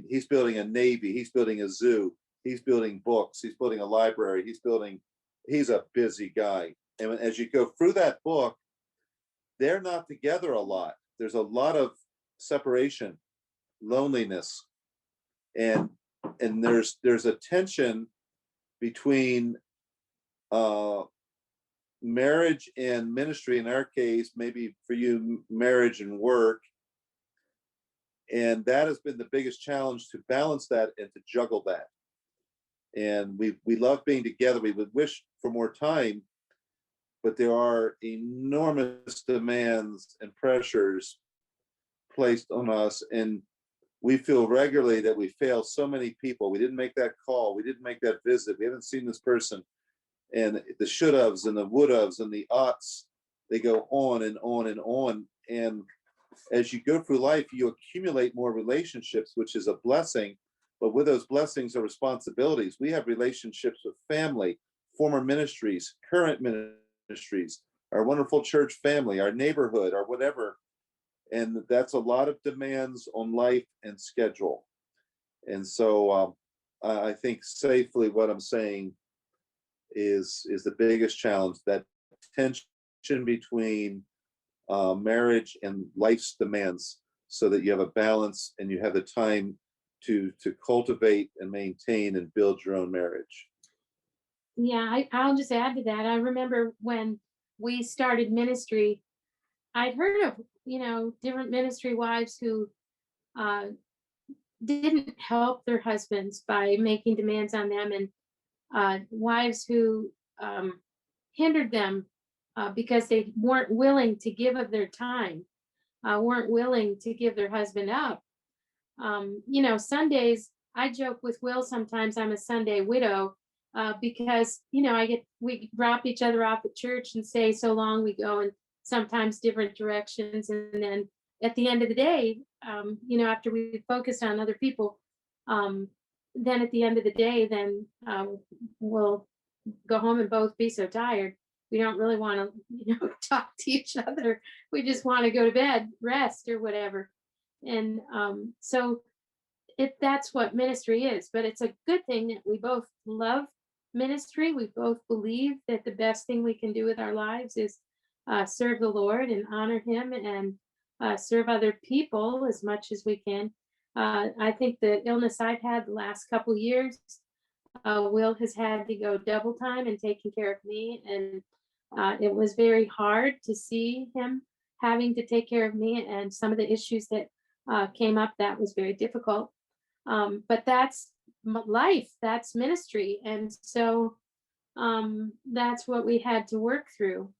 He's building a navy. He's building a zoo. He's building books. He's building a library. He's a busy guy. And as you go through that book, they're not together a lot. There's a lot of separation, loneliness, and there's a tension between marriage and ministry. In our case, maybe for you, marriage and work. And that has been the biggest challenge, to balance that and to juggle that. And we love being together. We would wish for more time, but there are enormous demands and pressures placed on us. And we feel regularly that we fail so many people. We didn't make that call. We didn't make that visit. We haven't seen this person. And the should-haves and the would-haves and the oughts, they go on and on and on. And as you go through life, you accumulate more relationships, which is a blessing. But with those blessings are responsibilities. We have relationships with family, former ministries, current ministries, our wonderful church family, our neighborhood, or whatever. And that's a lot of demands on life and schedule. And so I think safely what I'm saying is the biggest challenge, that tension between marriage and life's demands, so that you have a balance and you have the time to cultivate and maintain and build your own marriage. Yeah, I'll just add to that. I remember when we started ministry, I'd heard of, different ministry wives who uh, didn't help their husbands by making demands on them, and wives who hindered them because they weren't willing to give of their time, weren't willing to give their husband up. Sundays, I joke with Will sometimes I'm a Sunday widow because, we drop each other off at church and say so long, we go in sometimes different directions. And then at the end of the day, after we focused on other people, then at the end of the day, then we'll go home and both be so tired. We don't really want to, talk to each other. We just want to go to bed, rest or whatever. And so that's what ministry is. But it's a good thing that we both love ministry. We both believe that the best thing we can do with our lives is serve the Lord and honor Him, and serve other people as much as we can. I think the illness I've had the last couple years, Will has had to go double time in taking care of me, and it was very hard to see him having to take care of me, and some of the issues that came up, that was very difficult. But that's life, that's ministry, and so that's what we had to work through.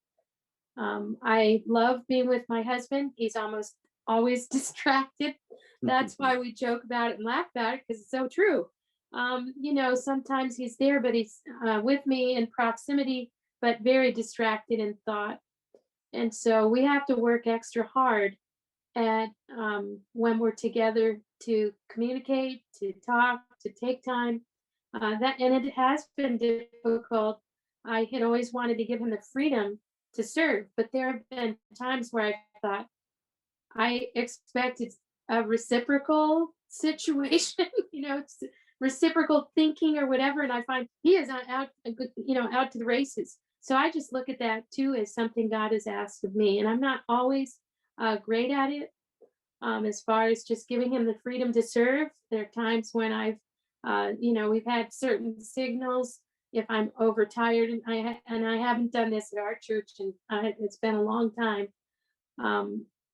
I love being with my husband. He's almost always distracted. That's why we joke about it and laugh about it, because it's so true. Sometimes he's there, but he's with me in proximity, but very distracted in thought. And so we have to work extra hard at when we're together to communicate, to talk, to take time. And it has been difficult. I had always wanted to give him the freedom to serve, but there have been times where I thought I expected a reciprocal situation, it's reciprocal thinking or whatever, and I find he is out, out to the races. So I just look at that too as something God has asked of me, and I'm not always great at it. As far as just giving him the freedom to serve, there are times when I've, we've had certain signals if I'm overtired, and I haven't done this at our church, and it's been a long time.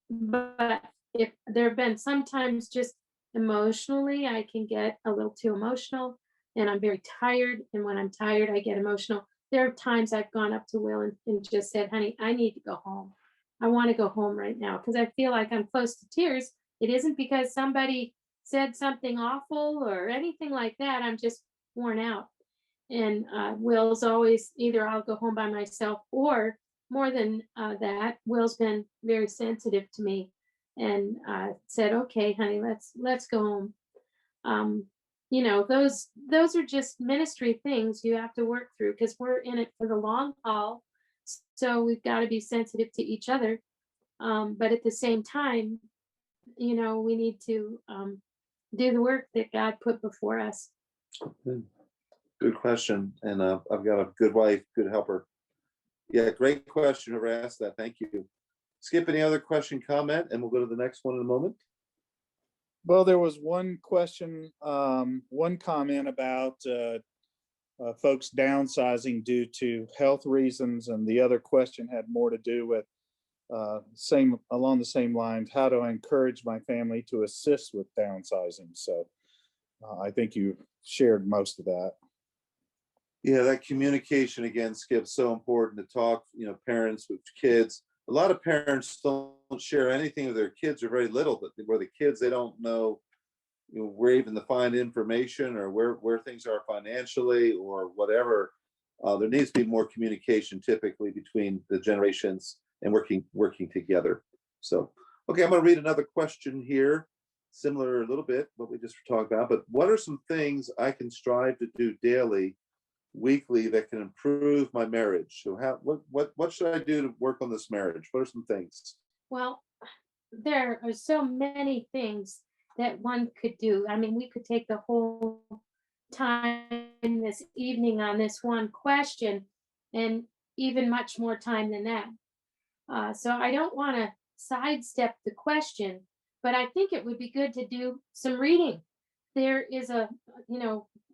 But if there have been sometimes just emotionally, I can get a little too emotional, and I'm very tired. And when I'm tired, I get emotional. There are times I've gone up to Will and just said, honey, I need to go home. I want to go home right now because I feel like I'm close to tears. It isn't because somebody said something awful or anything like that. I'm just worn out. And Will's always either I'll go home by myself, or more than that, Will's been very sensitive to me and said, okay, honey, let's go home. Those are just ministry things you have to work through because we're in it for the long haul. So we've got to be sensitive to each other. But at the same time, we need to do the work that God put before us. Good question. And I've got a good wife, good helper. Yeah, great question. Whoever asked that. Thank you. Skip, any other question, comment, and we'll go to the next one in a moment. Well, there was one question, one comment about folks downsizing due to health reasons, and the other question had more to do with along the same lines, how do I encourage my family to assist with downsizing? So I think you shared most of that. Yeah, that communication again, Skip, so important to talk, parents with kids. A lot of parents don't share anything with their kids or very little, but where the kids, they don't know, where even to find information or where things are financially or whatever. There needs to be more communication typically between the generations and working together. So, okay, I'm going to read another question here, similar a little bit what we just talked about, but what are some things I can strive to do daily, weekly, that can improve my marriage? So what should I do to work on this marriage? What are some things? Well, there are so many things that one could do. I mean, we could take the whole time this evening on this one question, and even much more time than that. So I don't want to sidestep the question, but I think it would be good to do some reading. There is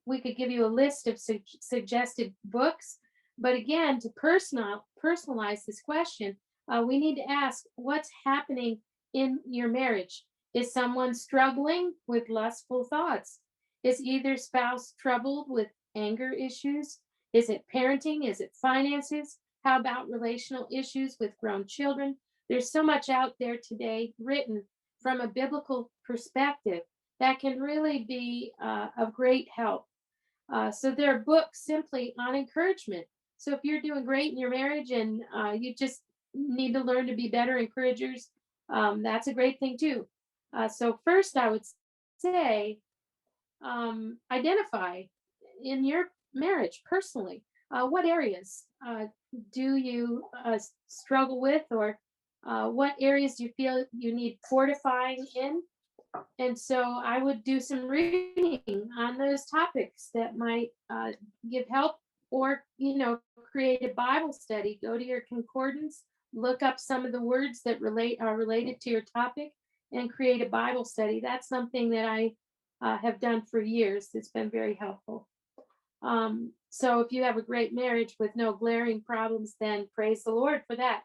we could give you a list of suggested books, but again, to personalize this question, we need to ask what's happening in your marriage. Is someone struggling with lustful thoughts? Is either spouse troubled with anger issues? Is it parenting? Is it finances? How about relational issues with grown children? There's so much out there today written from a biblical perspective that can really be of great help. So there are books simply on encouragement. So if you're doing great in your marriage and you just need to learn to be better encouragers, that's a great thing too. So first, I would say identify in your marriage personally what areas do you struggle with, or what areas do you feel you need fortifying in. And so I would do some reading on those topics that might give help, or, create a Bible study. Go to your concordance, look up some of the words that are related to your topic, and create a Bible study. That's something that I have done for years. It's been very helpful. So if you have a great marriage with no glaring problems, then praise the Lord for that.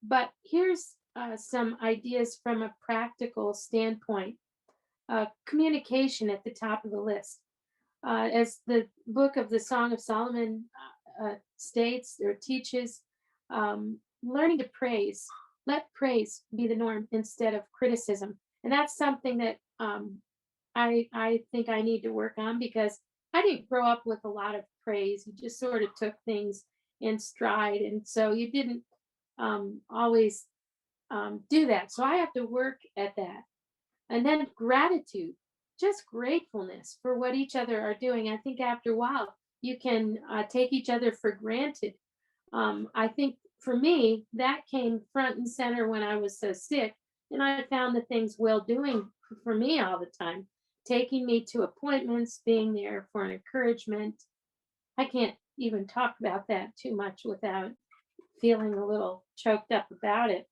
But here's some ideas from a practical standpoint. Communication at the top of the list. As the book of the Song of Solomon states or teaches, learning to praise. Let praise be the norm instead of criticism. And that's something that I think I need to work on, because I didn't grow up with a lot of praise. You just sort of took things in stride. And so you didn't always do that. So I have to work at that. And then gratitude, just gratefulness for what each other are doing. I think after a while, you can take each other for granted. I think for me, that came front and center when I was so sick. And I found the things Will doing for me all the time, taking me to appointments, being there for an encouragement. I can't even talk about that too much without feeling a little choked up about it.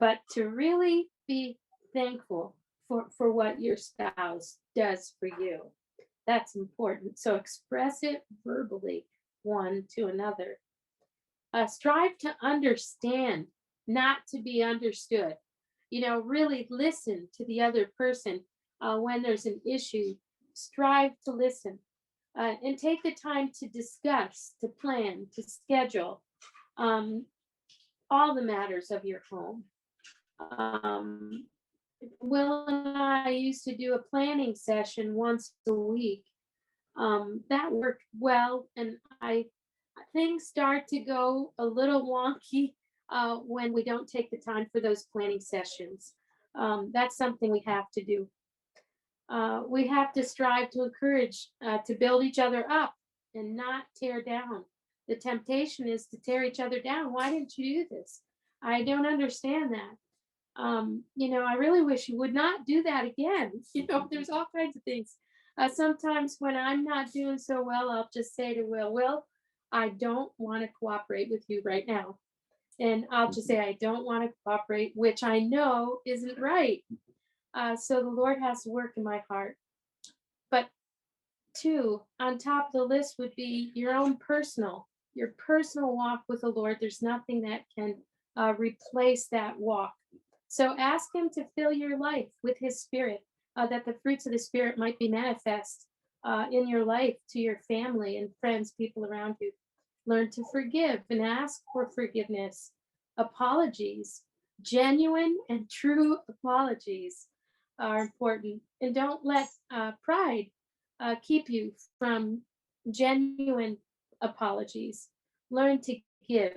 But to really be thankful for what your spouse does for you, that's important. So express it verbally, one to another. Strive to understand, not to be understood. Really listen to the other person when there's an issue. Strive to listen and take the time to discuss, to plan, to schedule all the matters of your home. Will and I used to do a planning session once a week. That worked well, and things start to go a little wonky when we don't take the time for those planning sessions. That's something we have to do. We have to strive to encourage, to build each other up and not tear down. The temptation is to tear each other down. Why didn't you do this? I don't understand that. I really wish you would not do that again. There's all kinds of things. Sometimes when I'm not doing so well, I'll just say to Will, I don't want to cooperate with you right now. And I'll just say, I don't want to cooperate, which I know isn't right. So the Lord has to work in my heart. But two, on top of the list would be your personal walk with the Lord. There's nothing that can replace that walk. So ask Him to fill your life with His Spirit, that the fruits of the Spirit might be manifest in your life to your family and friends, people around you. Learn to forgive and ask for forgiveness. Apologies, genuine and true apologies are important. And don't let pride keep you from genuine apologies. Learn to give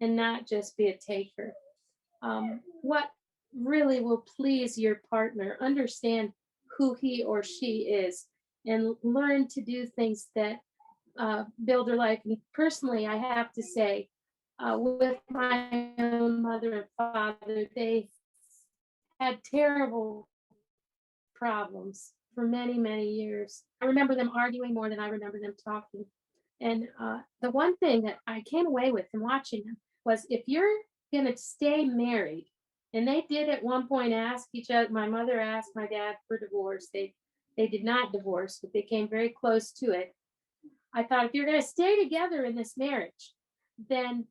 and not just be a taker. What really will please your partner? Understand who he or she is, and learn to do things that build their life. And personally, I have to say, with my own mother and father, they had terrible problems for many, many years. I remember them arguing more than I remember them talking. And the one thing that I came away with from watching them was, if you're going to stay married, and they did at one point ask each other, my mother asked my dad for divorce. They did not divorce, but they came very close to it. I thought, if you're going to stay together in this marriage, then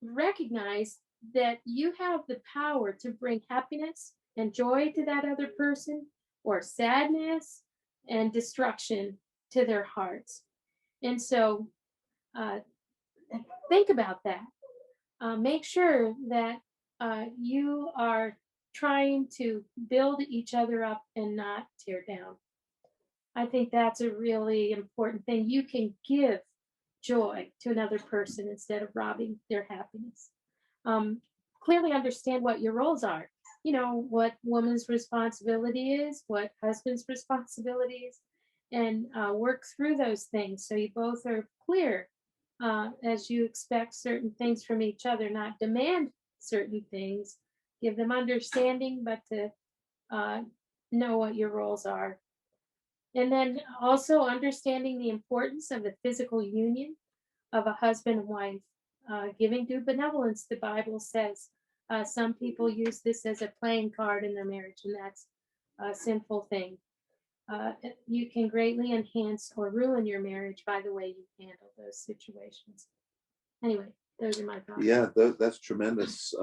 recognize that you have the power to bring happiness and joy to that other person, or sadness and destruction to their hearts. And so think about that. Make sure that you are trying to build each other up and not tear down. I think that's a really important thing. You can give joy to another person instead of robbing their happiness. Clearly understand what your roles are. You know, what woman's responsibility is, what husband's responsibility is, and work through those things so you both are clear as you expect certain things from each other, not demand certain things. Give them understanding, but to know what your roles are. And then also understanding the importance of the physical union of a husband and wife. Giving due benevolence, the Bible says. Some people use this as a playing card in their marriage, and that's a sinful thing. You can greatly enhance or ruin your marriage by the way you handle those situations. Anyway, those are my thoughts. Yeah, that's tremendous.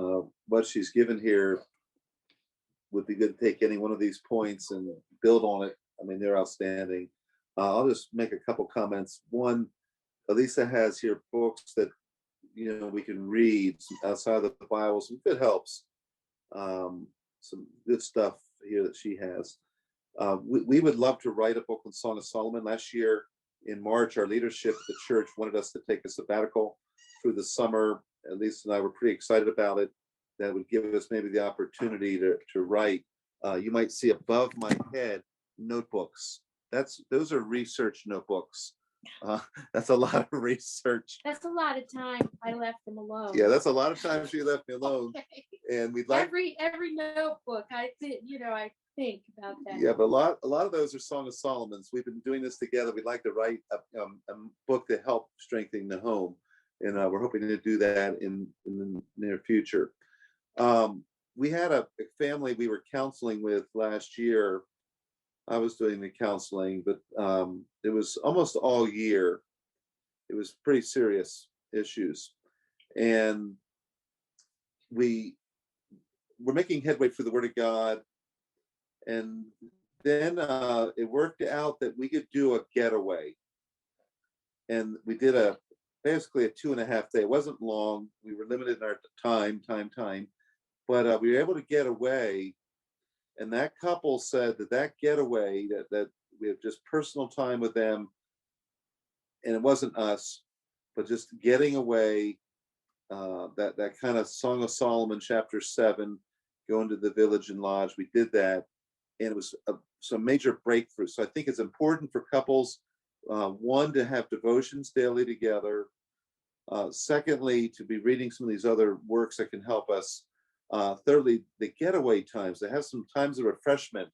What she's given here would be good to take any one of these points and build on it. I mean, they're outstanding. I'll just make a couple comments. One, Allissa has here books that, you know, we can read outside of the Bible, some good helps, some good stuff here that she has. We would love to write a book on Song of Solomon. Last year in March, our leadership at the church wanted us to take a sabbatical through the summer. Allissa and I were pretty excited about it. That would give us maybe the opportunity to write. You might see above my head notebooks. Those are research notebooks. That's a lot of research. That's a lot of time I left them alone. Yeah, that's a lot of time she left me alone. Okay. And we'd like every notebook I think about that. Yeah, but a lot of those are Song of Solomon's. We've been doing this together. We'd like to write a book to help strengthen the home, and we're hoping to do that in the near future. We had a family we were counseling with last year. I was doing the counseling, but it was almost all year. It was pretty serious issues, and we were making headway through the Word of God. And then it worked out that we could do a getaway. And we did basically a 2.5 day. It wasn't long. We were limited in our time. But we were able to get away. And that couple said that getaway, that we have just personal time with them. And it wasn't us, but just getting away, that kind of Song of Solomon, chapter 7, going to the village and lodge. We did that. And it was some major breakthrough. So I think it's important for couples, one, to have devotions daily together. Secondly, to be reading some of these other works that can help us. Thirdly, the getaway times. They have some times of refreshment.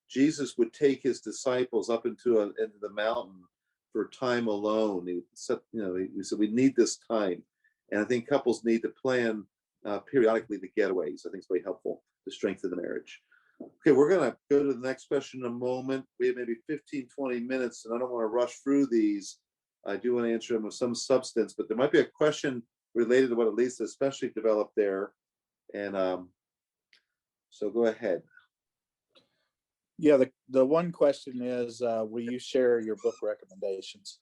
Jesus would take his disciples up into the mountain for time alone. He said, we said we need this time, and I think couples need to plan periodically the getaways. I think it's very helpful to strengthen the marriage. Okay, we're going to go to the next question in a moment. We have maybe 15, 20 minutes, and I don't want to rush through these. I do want to answer them with some substance, but there might be a question related to what Allissa especially developed there. And so go ahead. Yeah, the one question is, will you share your book recommendations?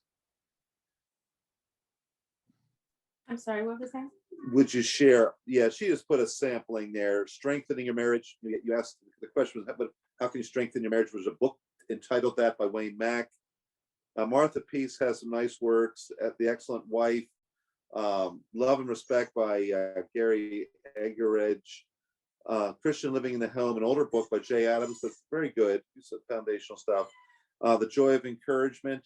I'm sorry, what was that? Would you share? Yeah, she just put a sampling there. Strengthening your marriage. You asked, the question was, how can you strengthen your marriage? Was a book entitled that by Wayne Mack. Martha Peace has some nice works. The Excellent Wife. Love and Respect by Gary Egeridge. Christian Living in the Home, an older book by Jay Adams, that's very good. It's foundational stuff. The Joy of Encouragement,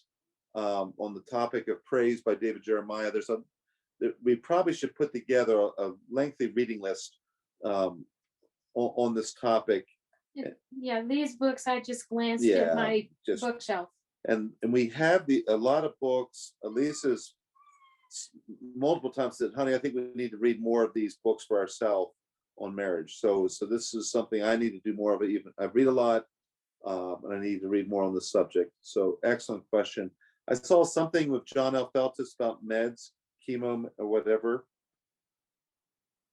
on the topic of praise by David Jeremiah. We probably should put together a lengthy reading list on this topic. Yeah, these books, I just glanced Yeah, at my just- bookshelf. And we have a lot of books. Allissa's multiple times said, honey, I think we need to read more of these books for ourselves on marriage. So this is something I need to do more of. It. Even I read a lot, and I need to read more on the subject. So excellent question. I saw something with John L. Feltus about meds, chemo, or whatever.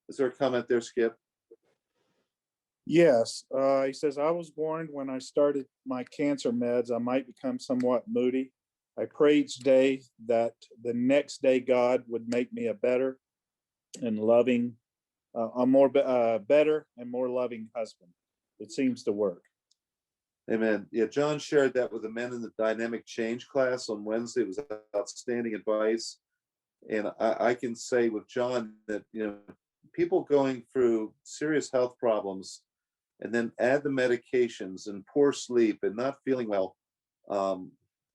Is there a comment there, Skip? Yes, he says, I was warned when I started my cancer meds, I might become somewhat moody. I pray each day that the next day God would make me a better and loving, better and more loving husband. It seems to work. Amen. Yeah, John shared that with the men in the dynamic change class on Wednesday. It was outstanding advice. And I can say with John that, people going through serious health problems and then add the medications and poor sleep and not feeling well,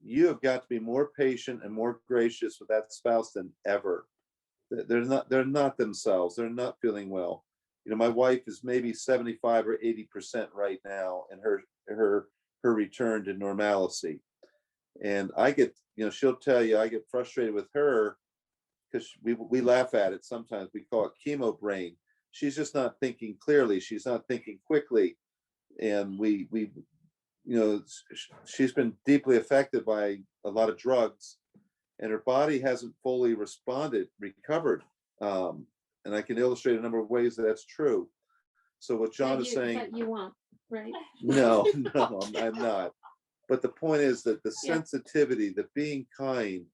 you have got to be more patient and more gracious with that spouse than ever. They're not themselves. They're not feeling well. My wife is maybe 75 or 80% right now in her return to normalcy. And I get, she'll tell you, I get frustrated with her because we laugh at it sometimes. We call it chemo brain. She's just not thinking clearly. She's not thinking quickly. And she's been deeply affected by a lot of drugs, and her body hasn't fully recovered. And I can illustrate a number of ways that's true. So what John is saying, That you want, right? no, I'm not. But the point is that the sensitivity, the being kind,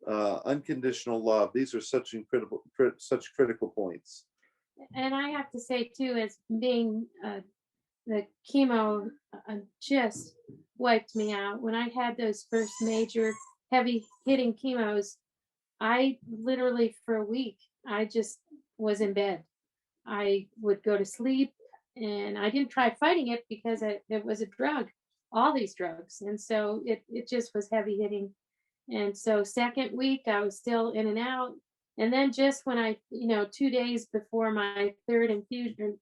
unconditional love, these are such critical points. And I have to say too, as being the chemo just wiped me out. When I had those first major heavy hitting chemos, I literally for a week, I just was in bed. I would go to sleep, and I didn't try fighting it because it was a drug, all these drugs. And so it just was heavy hitting. And so second week, I was still in and out. And then just when I, 2 days before my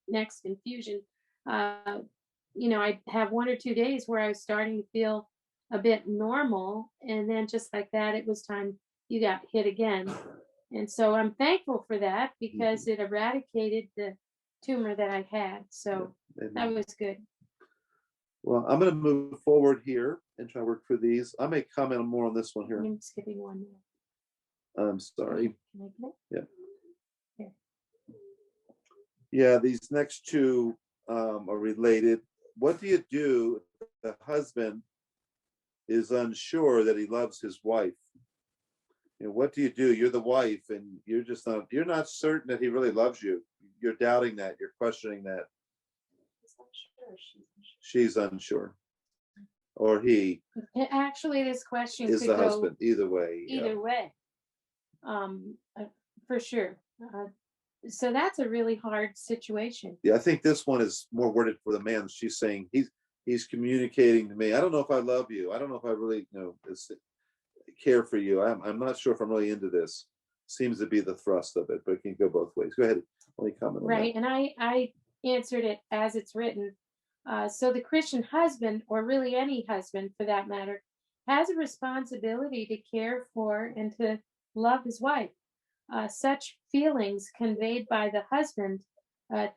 next infusion, I'd have 1 or 2 days where I was starting to feel a bit normal. And then just like that, it was time you got hit again. And so I'm thankful for that because it eradicated the tumor that I had. So that was good. Well, I'm going to move forward here and try to work through these. I may comment more on this one here. I'm skipping one more. I'm sorry. Can I get it? Yeah. Here. Yeah, these next two are related. What do you do if the husband is unsure that he loves his wife? What do you do? You're the wife and you're not certain that he really loves you. You're doubting that. You're questioning that. She's unsure. Or he. Actually, this question is could the go husband. Either way. either way. For sure. So that's a really hard situation. Yeah, I think this one is more worded for the man. She's saying he's communicating to me. I don't know if I love you. I don't know if I really care for you. I'm not sure if I'm really into this. Seems to be the thrust of it, but it can go both ways. Go ahead. Let me comment. Right, and I answered it as it's written. So the Christian husband, or really any husband for that matter, has a responsibility to care for and to love his wife. Such feelings conveyed by the husband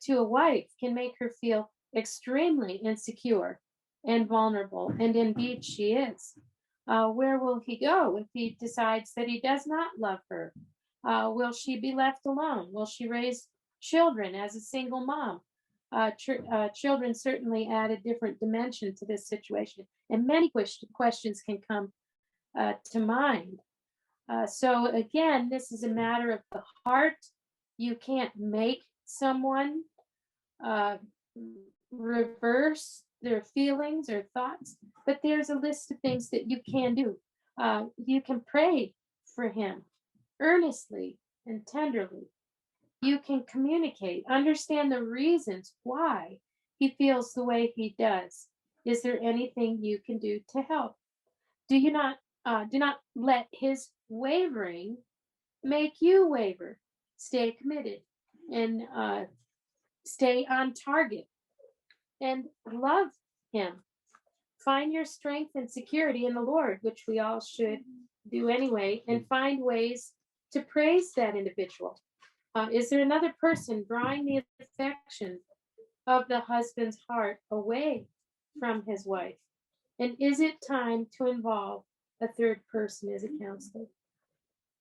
to a wife can make her feel extremely insecure and vulnerable, and indeed she is. Where will he go if he decides that he does not love her? Will she be left alone? Will she raise children as a single mom? Children certainly add a different dimension to this situation, and many questions can come to mind. So again, this is a matter of the heart. You can't make someone reverse their feelings or thoughts, but there's a list of things that you can do. You can pray for him earnestly and tenderly. You can communicate, understand the reasons why he feels the way he does. Is there anything you can do to help? Do not let his wavering make you waver. Stay committed. And stay on target and love him. Find your strength and security in the Lord, which we all should do anyway, and find ways to praise that individual. Is there another person drawing the affection of the husband's heart away from his wife? And is it time to involve a third person as a counselor?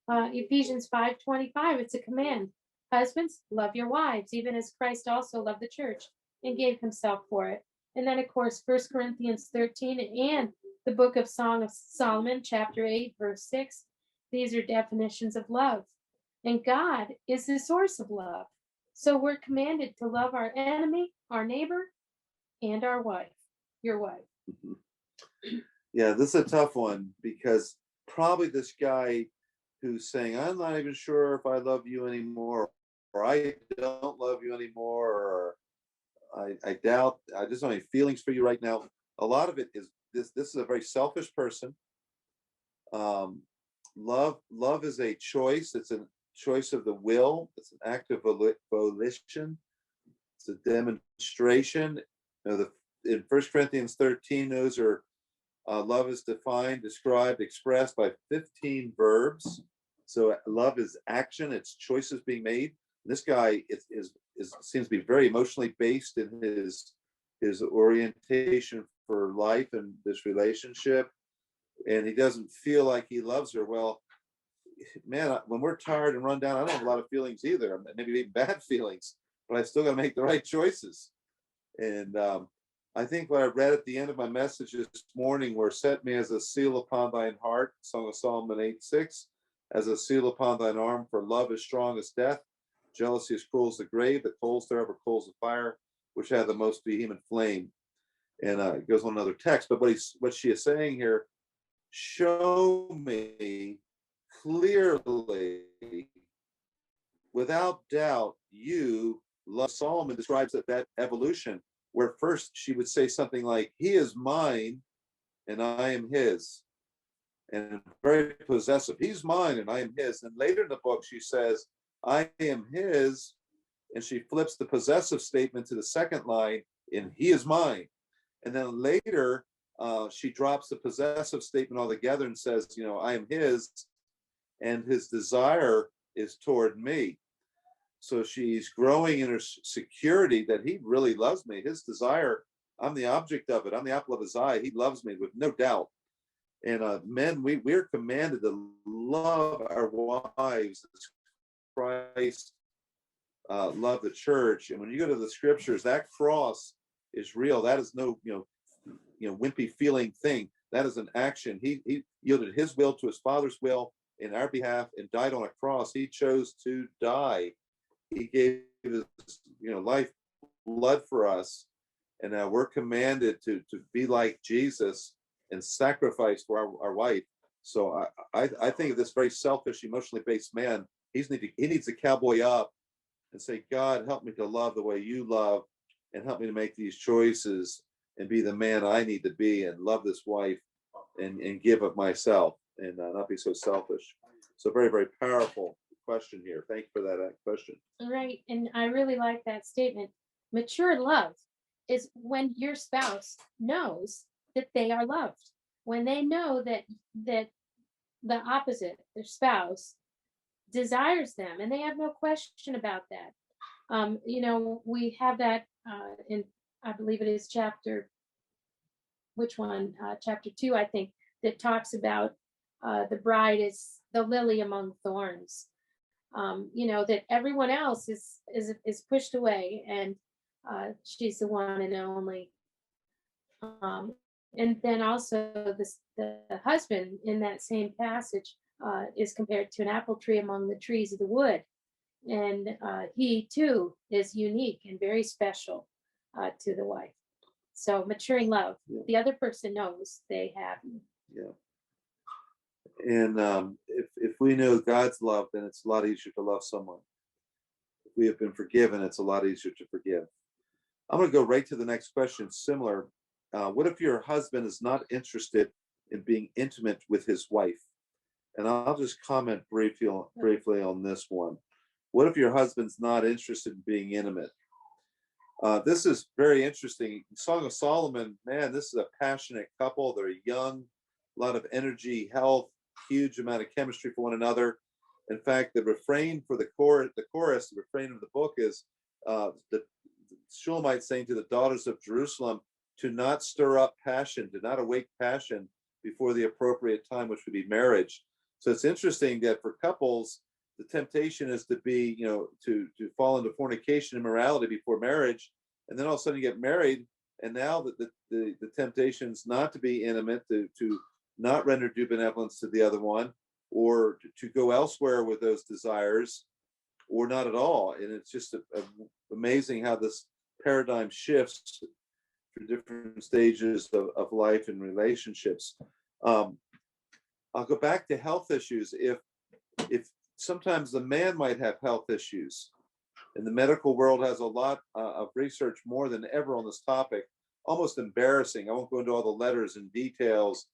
Ephesians 5:25, it's a command. Husbands, love your wives, even as Christ also loved the church and gave himself for it. And then, of course, 1 Corinthians 13 and the book of Song of Solomon, chapter 8, verse 6. These are definitions of love. And God is the source of love. So we're commanded to love our enemy, our neighbor, and our wife, your wife. Yeah, this is a tough one, because probably this guy who's saying, I'm not even sure if I love you anymore, or I don't love you anymore, or I doubt, I just don't have feelings for you right now. A lot of it is this is a very selfish person. Love is a choice. It's a choice of the will. It's an act of volition. It's a demonstration. In 1 Corinthians 13, those are love is defined, described, expressed by 15 verbs. So love is action. It's choices being made. And this guy seems to be very emotionally based in his orientation for life and this relationship, and he doesn't feel like he loves her. Well, man, when we're tired and run down, I don't have a lot of feelings either, maybe even bad feelings, but I still got to make the right choices. And I think what I read at the end of my message this morning were, set me as a seal upon thine heart, Song of Solomon 8:6, as a seal upon thine arm, for love is strong as death. Jealousy is cruel as the grave, the coals thereof are coals of fire, which have the most vehement flame. And it goes on another text, but what she is saying here, show me clearly, without doubt, you love. Solomon describes that evolution, where first she would say something like, he is mine and I am his. And very possessive. He's mine and I am his. And later in the book, she says, I am his. And she flips the possessive statement to the second line in he is mine. And then later, she drops the possessive statement altogether and says, I am his, and his desire is toward me. So she's growing in her security that he really loves me. His desire, I'm the object of it. I'm the apple of his eye. He loves me with no doubt. And men, we're commanded to love our wives as Christ loved the church. And when you go to the scriptures, that cross is real. That is no, wimpy feeling thing. That is an action. He yielded his will to his Father's will in our behalf and died on a cross. He chose to die. He gave his, life, blood for us. And now we're commanded to be like Jesus and sacrifice for our wife. So I think of this very selfish, emotionally based man, he needs to cowboy up and say, God, help me to love the way you love, and help me to make these choices and be the man I need to be, and love this wife and give of myself, and not be so selfish. So very, very powerful question here. Thank you for that question. Right. And I really like that statement. Mature love is when your spouse knows that they are loved, when they know that the opposite, their spouse, desires them, and they have no question about that. We have that in, I believe it is chapter, which one? Chapter 2, I think, that talks about the bride is the lily among thorns. That everyone else is pushed away, and she's the one and only. And then also the husband in that same passage is compared to an apple tree among the trees of the wood. And he too is unique and very special to the wife. So maturing love, the other person knows they have. Yeah. And if we know God's love, then it's a lot easier to love someone. If we have been forgiven, it's a lot easier to forgive. I'm going to go right to the next question. Similar. What if your husband is not interested in being intimate with his wife? And I'll just comment briefly on this one. What if your husband's not interested in being intimate? This is very interesting. Song of Solomon, man, this is a passionate couple. They're young, a lot of energy, health, huge amount of chemistry for one another. In fact, the refrain for the chorus, the refrain of the book is the Shulamite saying to the daughters of Jerusalem to not stir up passion, to not awake passion before the appropriate time, which would be marriage. So it's interesting that for couples, the temptation is to be, to fall into fornication and immorality before marriage, and then all of a sudden you get married, and now the temptation is not to be intimate, to not render due benevolence to the other one, or to go elsewhere with those desires, or not at all. And it's just amazing how this paradigm shifts through different stages of life and relationships. I'll go back to health issues. If sometimes the man might have health issues, and the medical world has a lot of research more than ever on this topic, almost embarrassing. I won't go into all the letters and details,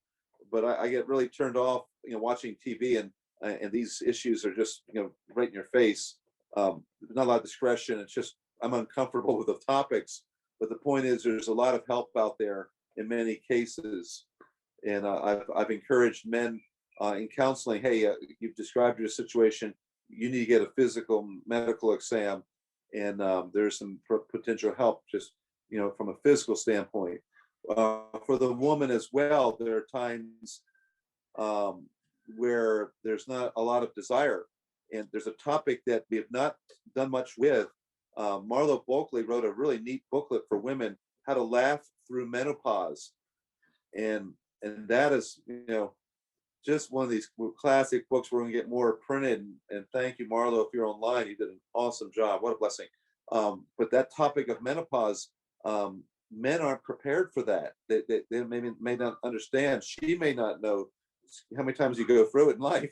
but I get really turned off, watching TV, and these issues are just, right in your face. Not a lot of discretion. It's just, I'm uncomfortable with the topics. But the point is, there's a lot of help out there in many cases. And I've encouraged men in counseling, hey, you've described your situation, you need to get a physical medical exam, and there's some potential help just, from a physical standpoint. For the woman as well, there are times where there's not a lot of desire. And there's a topic that we have not done much with. Marlo Bulkley wrote a really neat booklet for women, How to Laugh Through Menopause. And that is, just one of these classic books. We're going to get more printed. And thank you, Marlo, if you're online. You did an awesome job. What a blessing. But that topic of menopause, men aren't prepared for that. They may not understand. She may not know how many times you go through it in life,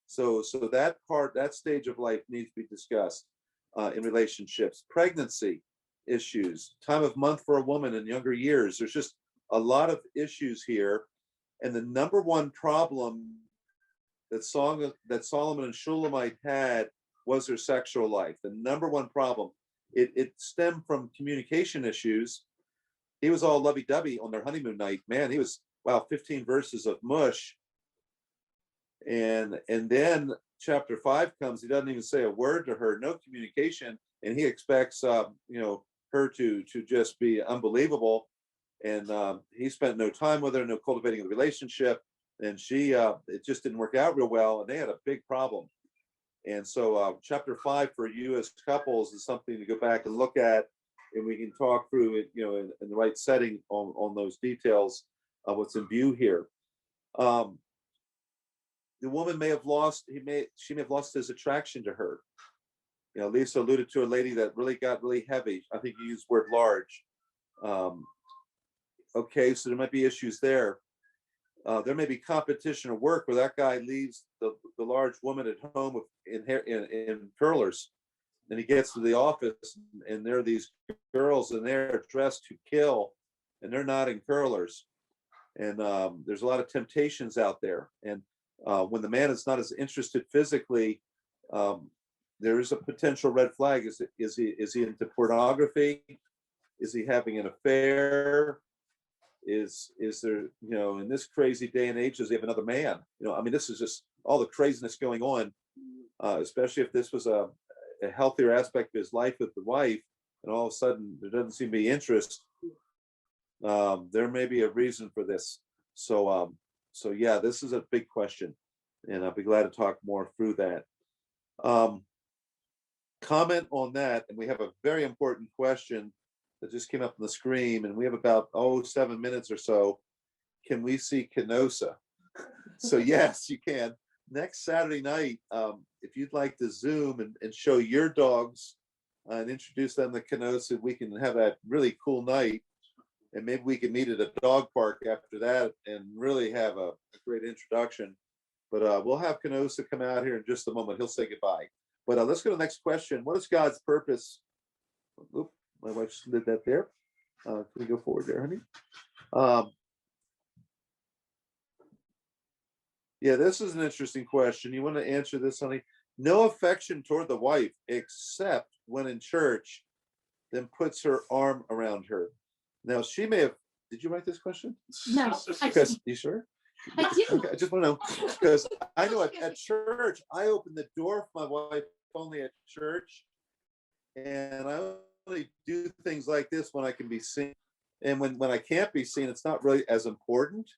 So that stage of life needs to be discussed in relationships. Pregnancy issues, time of month for a woman in younger years. There's just a lot of issues here. And the number one problem that Solomon and Shulamite had was their sexual life. The number one problem. It stemmed from communication issues. He was all lovey-dovey on their honeymoon night. Man, he was, 15 verses of mush. And then chapter 5 comes, he doesn't even say a word to her, no communication, and he expects her to just be unbelievable. And he spent no time with her, no cultivating the relationship, and she it just didn't work out real well, and they had a big problem. And so chapter 5 for you as couples is something to go back and look at, and we can talk through it, in the right setting on those details of what's in view here. The woman may have lost his attraction to her. Lisa alluded to a lady that really got really heavy. I think you used the word large. Okay, so there might be issues there. There may be competition at work where that guy leaves the large woman at home in curlers, and he gets to the office, and there are these girls, and they're dressed to kill, and they're not in curlers. And there's a lot of temptations out there. And when the man is not as interested physically, there is a potential red flag. Is he into pornography? Is he having an affair? Is there, in this crazy day and age, does he have another man? This is just all the craziness going on, especially if this was a healthier aspect of his life with the wife, and all of a sudden there doesn't seem to be interest. There may be a reason for this. So yeah, this is a big question, and I'll be glad to talk more through that. Comment on that, and we have a very important question that just came up on the screen, and we have about 7 minutes or so. Can we see Kenosha? So yes, you can. Next Saturday night, if you'd like to Zoom and show your dogs and introduce them to Kenosha, we can have a really cool night. And maybe we can meet at a dog park after that and really have a great introduction. But we'll have Kenosha come out here in just a moment. He'll say goodbye. But let's go to the next question. What is God's purpose? Oop, my wife just did that there. Can we go forward there, honey? Yeah, this is an interesting question. You want to answer this, honey? No affection toward the wife except when in church then puts her arm around her. Now, she may have, did you write this question? No, Because, you sure? I didn't. Okay, I just want to know, because I know at church, I open the door for my wife only at church. And I only do things like this when I can be seen. And when I can't be seen, it's not really as important.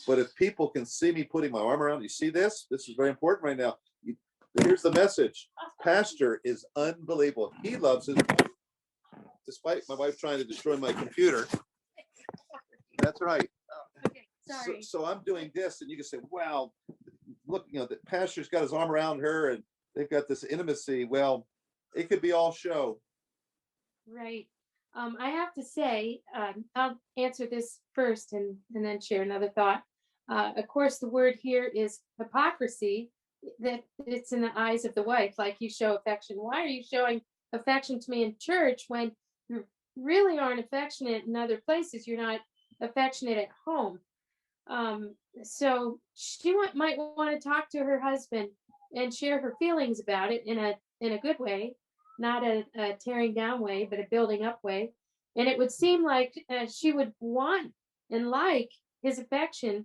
But if people can see me putting my arm around, you see this? This is very important right now. Here's the message. Pastor is unbelievable. He loves his wife, despite my wife trying to destroy my computer. That's right. Okay, sorry. So I'm doing this, and you can say, wow, look, the pastor's got his arm around her, and they've got this intimacy. Well, it could be all show. Right. I have to say, I'll answer this first and then share another thought. Of course, the word here is hypocrisy, that it's in the eyes of the wife, like you show affection. Why are you showing affection to me in church when you really aren't affectionate in other places? You're not affectionate at home. So she might want to talk to her husband and share her feelings about it in a good way, not a tearing down way, but a building up way. And it would seem like she would want and like his affection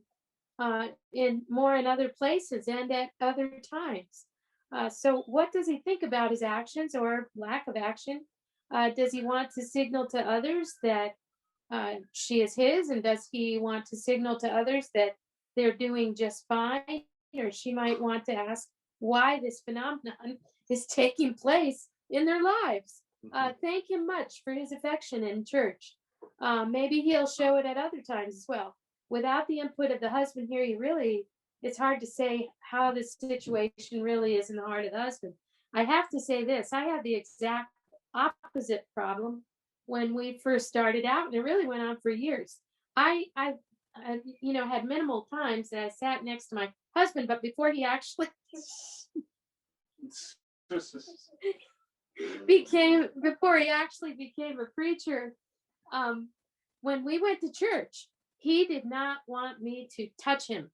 in other places and at other times. So what does he think about his actions or lack of action? Does he want to signal to others that she is his? And does he want to signal to others that they're doing just fine? Or she might want to ask why this phenomenon is taking place in their lives. Thank him much for his affection in church. Maybe he'll show it at other times as well. Without the input of the husband here, it's hard to say how this situation really is in the heart of the husband. I have to say this, I had the exact opposite problem when we first started out, and it really went on for years. I had minimal times that I sat next to my husband, but before he actually became a preacher, when we went to church, he did not want me to touch him.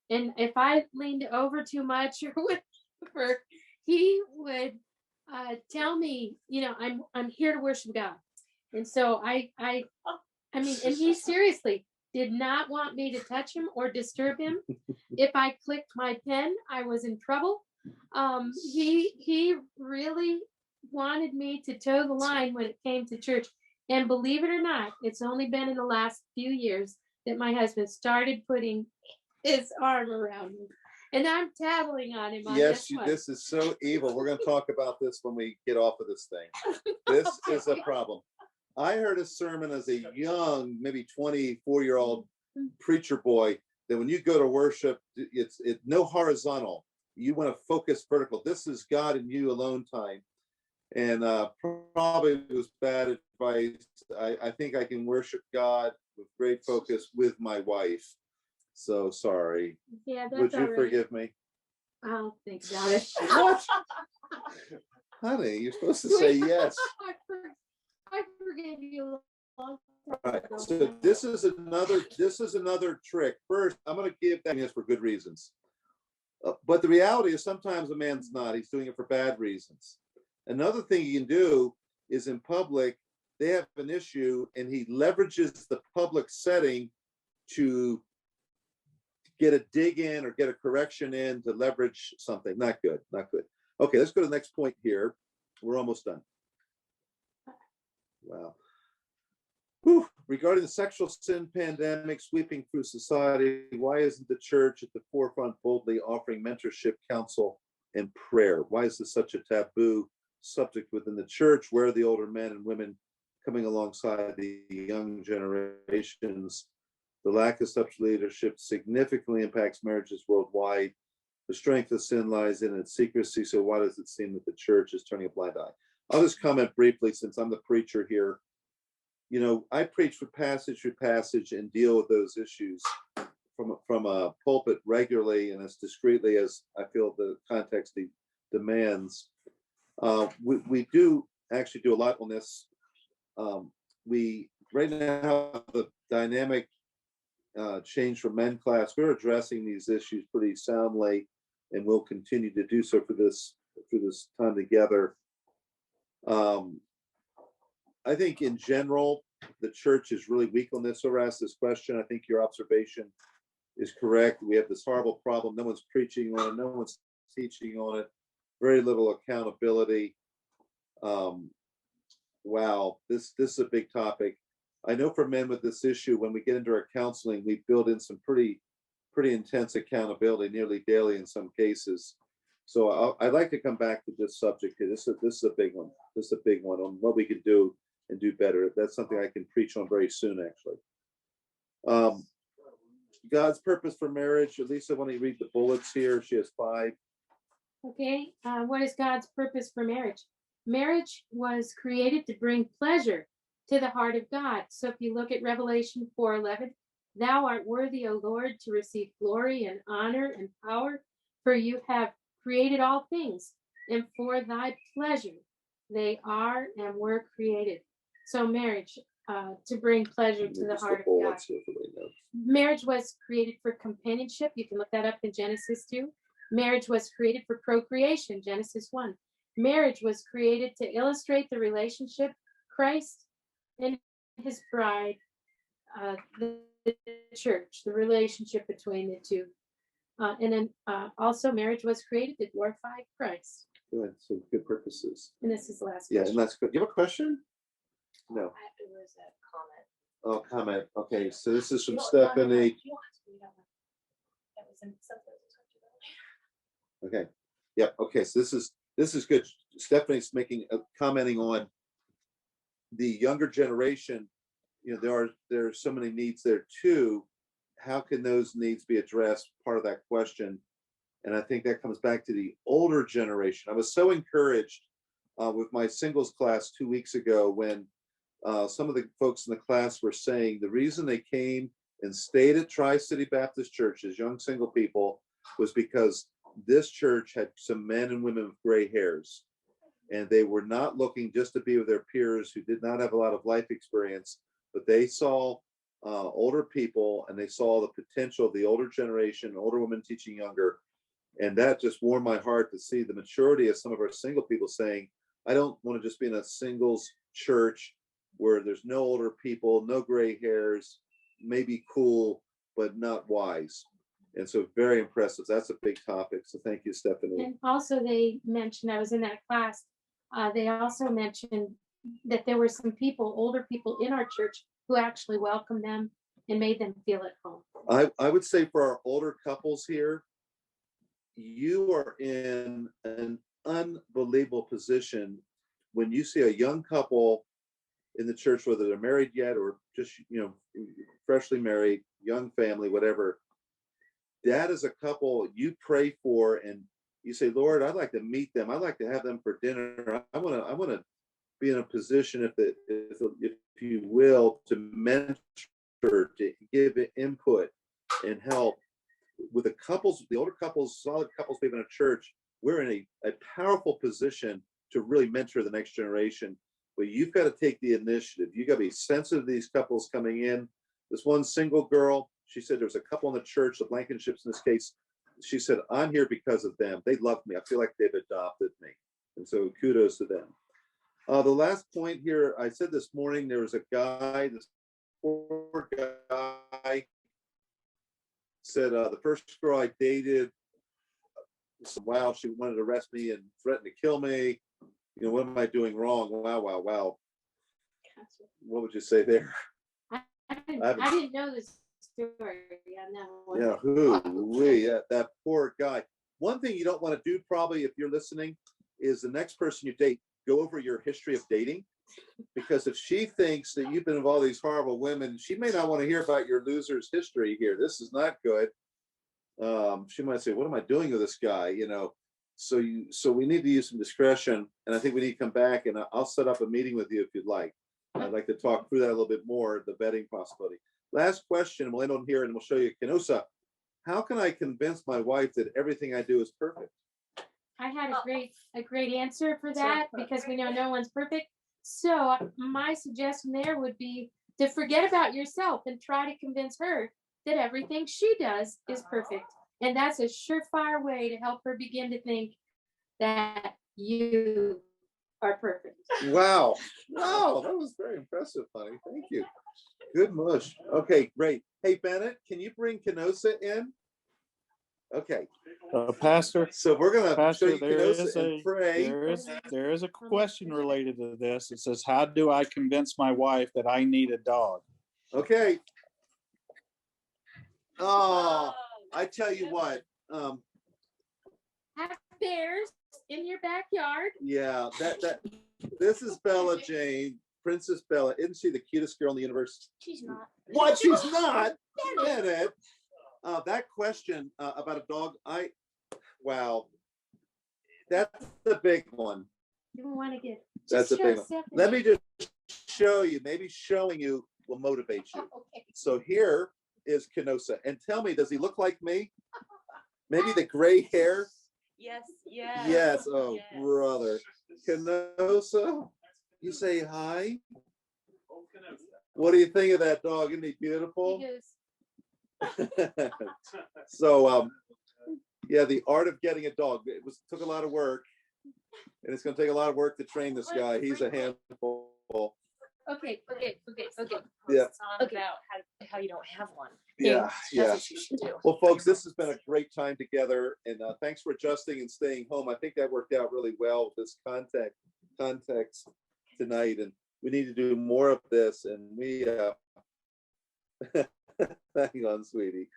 And if I leaned over too much or whatever, he would tell me, I'm here to worship God. And so I mean, and he seriously did not want me to touch him or disturb him. If I clicked my pen, I was in trouble. He really wanted me to toe the line when it came to church. And believe it or not, it's only been in the last few years that my husband started putting his arm around me. And I'm tattling on him on Yes, this one. this is so evil. We're going to talk about this when we get off of this thing. This is a problem. I heard a sermon as a young, maybe 24-year-old preacher boy, that when you go to worship, it's no horizontal. You want to focus vertical. This is God and you alone time. And probably it was bad advice. I think I can worship God with great focus with my wife. So sorry. Yeah, that's Would you all right. forgive me? I'll think about it. What? Honey, you're supposed to say yes. I forgave you a long time All right. ago. So this is another trick. First, I'm going to give that for good reasons. But the reality is sometimes a man's not. He's doing it for bad reasons. Another thing you can do is in public, they have an issue and he leverages the public setting to get a dig in or get a correction in to leverage something. Not good, not good. Okay, let's go to the next point here. We're almost done. Wow. Whew. Regarding the sexual sin pandemic sweeping through society, why isn't the church at the forefront boldly offering mentorship, counsel, and prayer? Why is this such a taboo subject within the church? Where are the older men and women coming alongside the young generations? The lack of such leadership significantly impacts marriages worldwide. The strength of sin lies in its secrecy. So why does it seem that the church is turning a blind eye? I'll just comment briefly since I'm the preacher here. I preach for passage and deal with those issues from a pulpit regularly and as discreetly as I feel the context demands. We do actually do a lot on this. We right now have the dynamic change from men class. We're addressing these issues pretty soundly, and we'll continue to do so for this time together. I think in general, the church is really weak on this. Whoever asked this question, I think your observation is correct. We have this horrible problem. No one's preaching on it. No one's teaching on it. Very little accountability. Wow, this is a big topic. I know for men with this issue, when we get into our counseling, we build in some pretty intense accountability, nearly daily in some cases. So I'd like to come back to this subject here. This is a big one. This is a big one on what we can do and do better. That's something I can preach on very soon, actually. God's purpose for marriage. Allissa, why don't you read the bullets here? She has 5. Okay, what is God's purpose for marriage? Marriage was created to bring pleasure to the heart of God. So if you look at Revelation 4:11, thou art worthy, O Lord, to receive glory and honor and power, for you have created all things, and for thy pleasure they are and were created. So marriage, to bring pleasure to the heart of God. Marriage was created for companionship. You can look that up in Genesis 2. Marriage was created for procreation, Genesis 1. Marriage was created to illustrate the relationship Christ and his bride, the church, the relationship between the two. And then also marriage was created to glorify Christ. Good, so good purposes. And this is the last Yeah, question. and that's good. You have a question? No. It was a comment. Oh, comment. Okay, so this is from Stephanie. That was in something. Okay. Yeah. Okay. So this is good. Stephanie's commenting on the younger generation. You know, there are so many needs there too. How can those needs be addressed? Part of that question, and I think that comes back to the older generation. I was so encouraged with my singles class 2 weeks ago when some of the folks in the class were saying the reason they came and stayed at Tri-City Baptist Church as young single people was because this church had some men and women with gray hairs, and they were not looking just to be with their peers who did not have a lot of life experience, but they saw older people and they saw the potential of the older generation, older women teaching younger. And that just warmed my heart to see the maturity of some of our single people saying, I don't want to just be in a singles church where there's no older people, no gray hairs, maybe cool, but not wise. And so very impressive. That's a big topic. So thank you, Stephanie. And also they mentioned, I was in that class, they also mentioned that there were some people, older people in our church who actually welcomed them and made them feel at home. I would say for our older couples here, you are in an unbelievable position when you see a young couple in the church, whether they're married yet or just, freshly married, young family, whatever. That is a couple you pray for and you say, Lord, I'd like to meet them. I'd like to have them for dinner. I want to be in a position, if you will, to mentor, to give input and help. With the couples, the older couples, solid couples we have in a church, we're in a powerful position to really mentor the next generation. But you've got to take the initiative. You've got to be sensitive to these couples coming in. This one single girl, she said there was a couple in the church, the Blankenships in this case. She said, I'm here because of them. They love me. I feel like they've adopted me. And so kudos to them. The last point here, I said this morning, there was a guy, this poor guy, said the first girl I dated, wow, she wanted to arrest me and threatened to kill me. What am I doing wrong? Wow. What would you say there? I didn't know this story on that one. Yeah, that poor guy. One thing you don't want to do, probably, if you're listening, is the next person you date, go over your history of dating. Because if she thinks that you've been involved with these horrible women, she may not want to hear about your loser's history here. This is not good. She might say, what am I doing with this guy? So we need to use some discretion. And I think we need to come back and I'll set up a meeting with you if you'd like. I'd like to talk through that a little bit more, the vetting possibility. Last question, we'll end on here and we'll show you Kenosa. How can I convince my wife that everything I do is perfect? I had a great answer for that because we know no one's perfect. So my suggestion there would be to forget about yourself and try to convince her that everything she does is perfect. And that's a surefire way to help her begin to think that you are perfect. Wow. Wow, that was very impressive, honey. Thank you. Good mush. Okay, great. Hey, Bennett, can you bring Canosa in? Okay, Pastor, so we're gonna show Pastor, you Canosa and pray. there is a question related to this. It says, how do I convince my wife that I need a dog? Okay. Oh, I tell you what, Have bears in your backyard. yeah, this is Bella Jane, Princess Bella. Isn't she the cutest girl in the universe? She's not. What? She's not? Bennett. That question about a dog, wow, that's the big one. You don't want to get. That's just a big show one. Stephanie. Let me just show you, maybe showing you will motivate you. Okay. So here is Canosa, and tell me, does he look like me? Maybe the gray hair? Yes, yes. Yes, oh, Yes. brother. Canosa, you say hi? What do you think of that dog? Isn't he beautiful? He goes, So, yeah, the art of getting a dog, took a lot of work, and it's gonna take a lot of work to train this guy. He's a handful. okay. Yeah. Okay. About how you don't have one. Yeah, That's yeah. what you should do. Well, folks, this has been a great time together, and thanks for adjusting and staying home. I think that worked out really well with this context tonight, and we need to do more of this. And we, hang on, sweetie.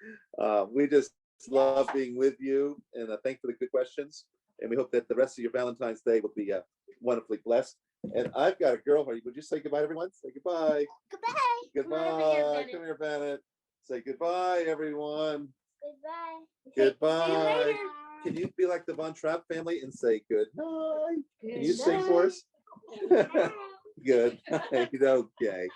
We just love being with you, and thanks for the good questions. And we hope that the rest of your Valentine's Day will be wonderfully blessed. And I've got a girl. Would you say goodbye, everyone? Say goodbye. Goodbye. Goodbye. Come on over here, Bennett. Come here, Bennett. Say goodbye, everyone. Goodbye. Goodbye. later. Can you be like the Von Trapp family and say good night? Can you Good sing for us? Goodbye. Good. Okay.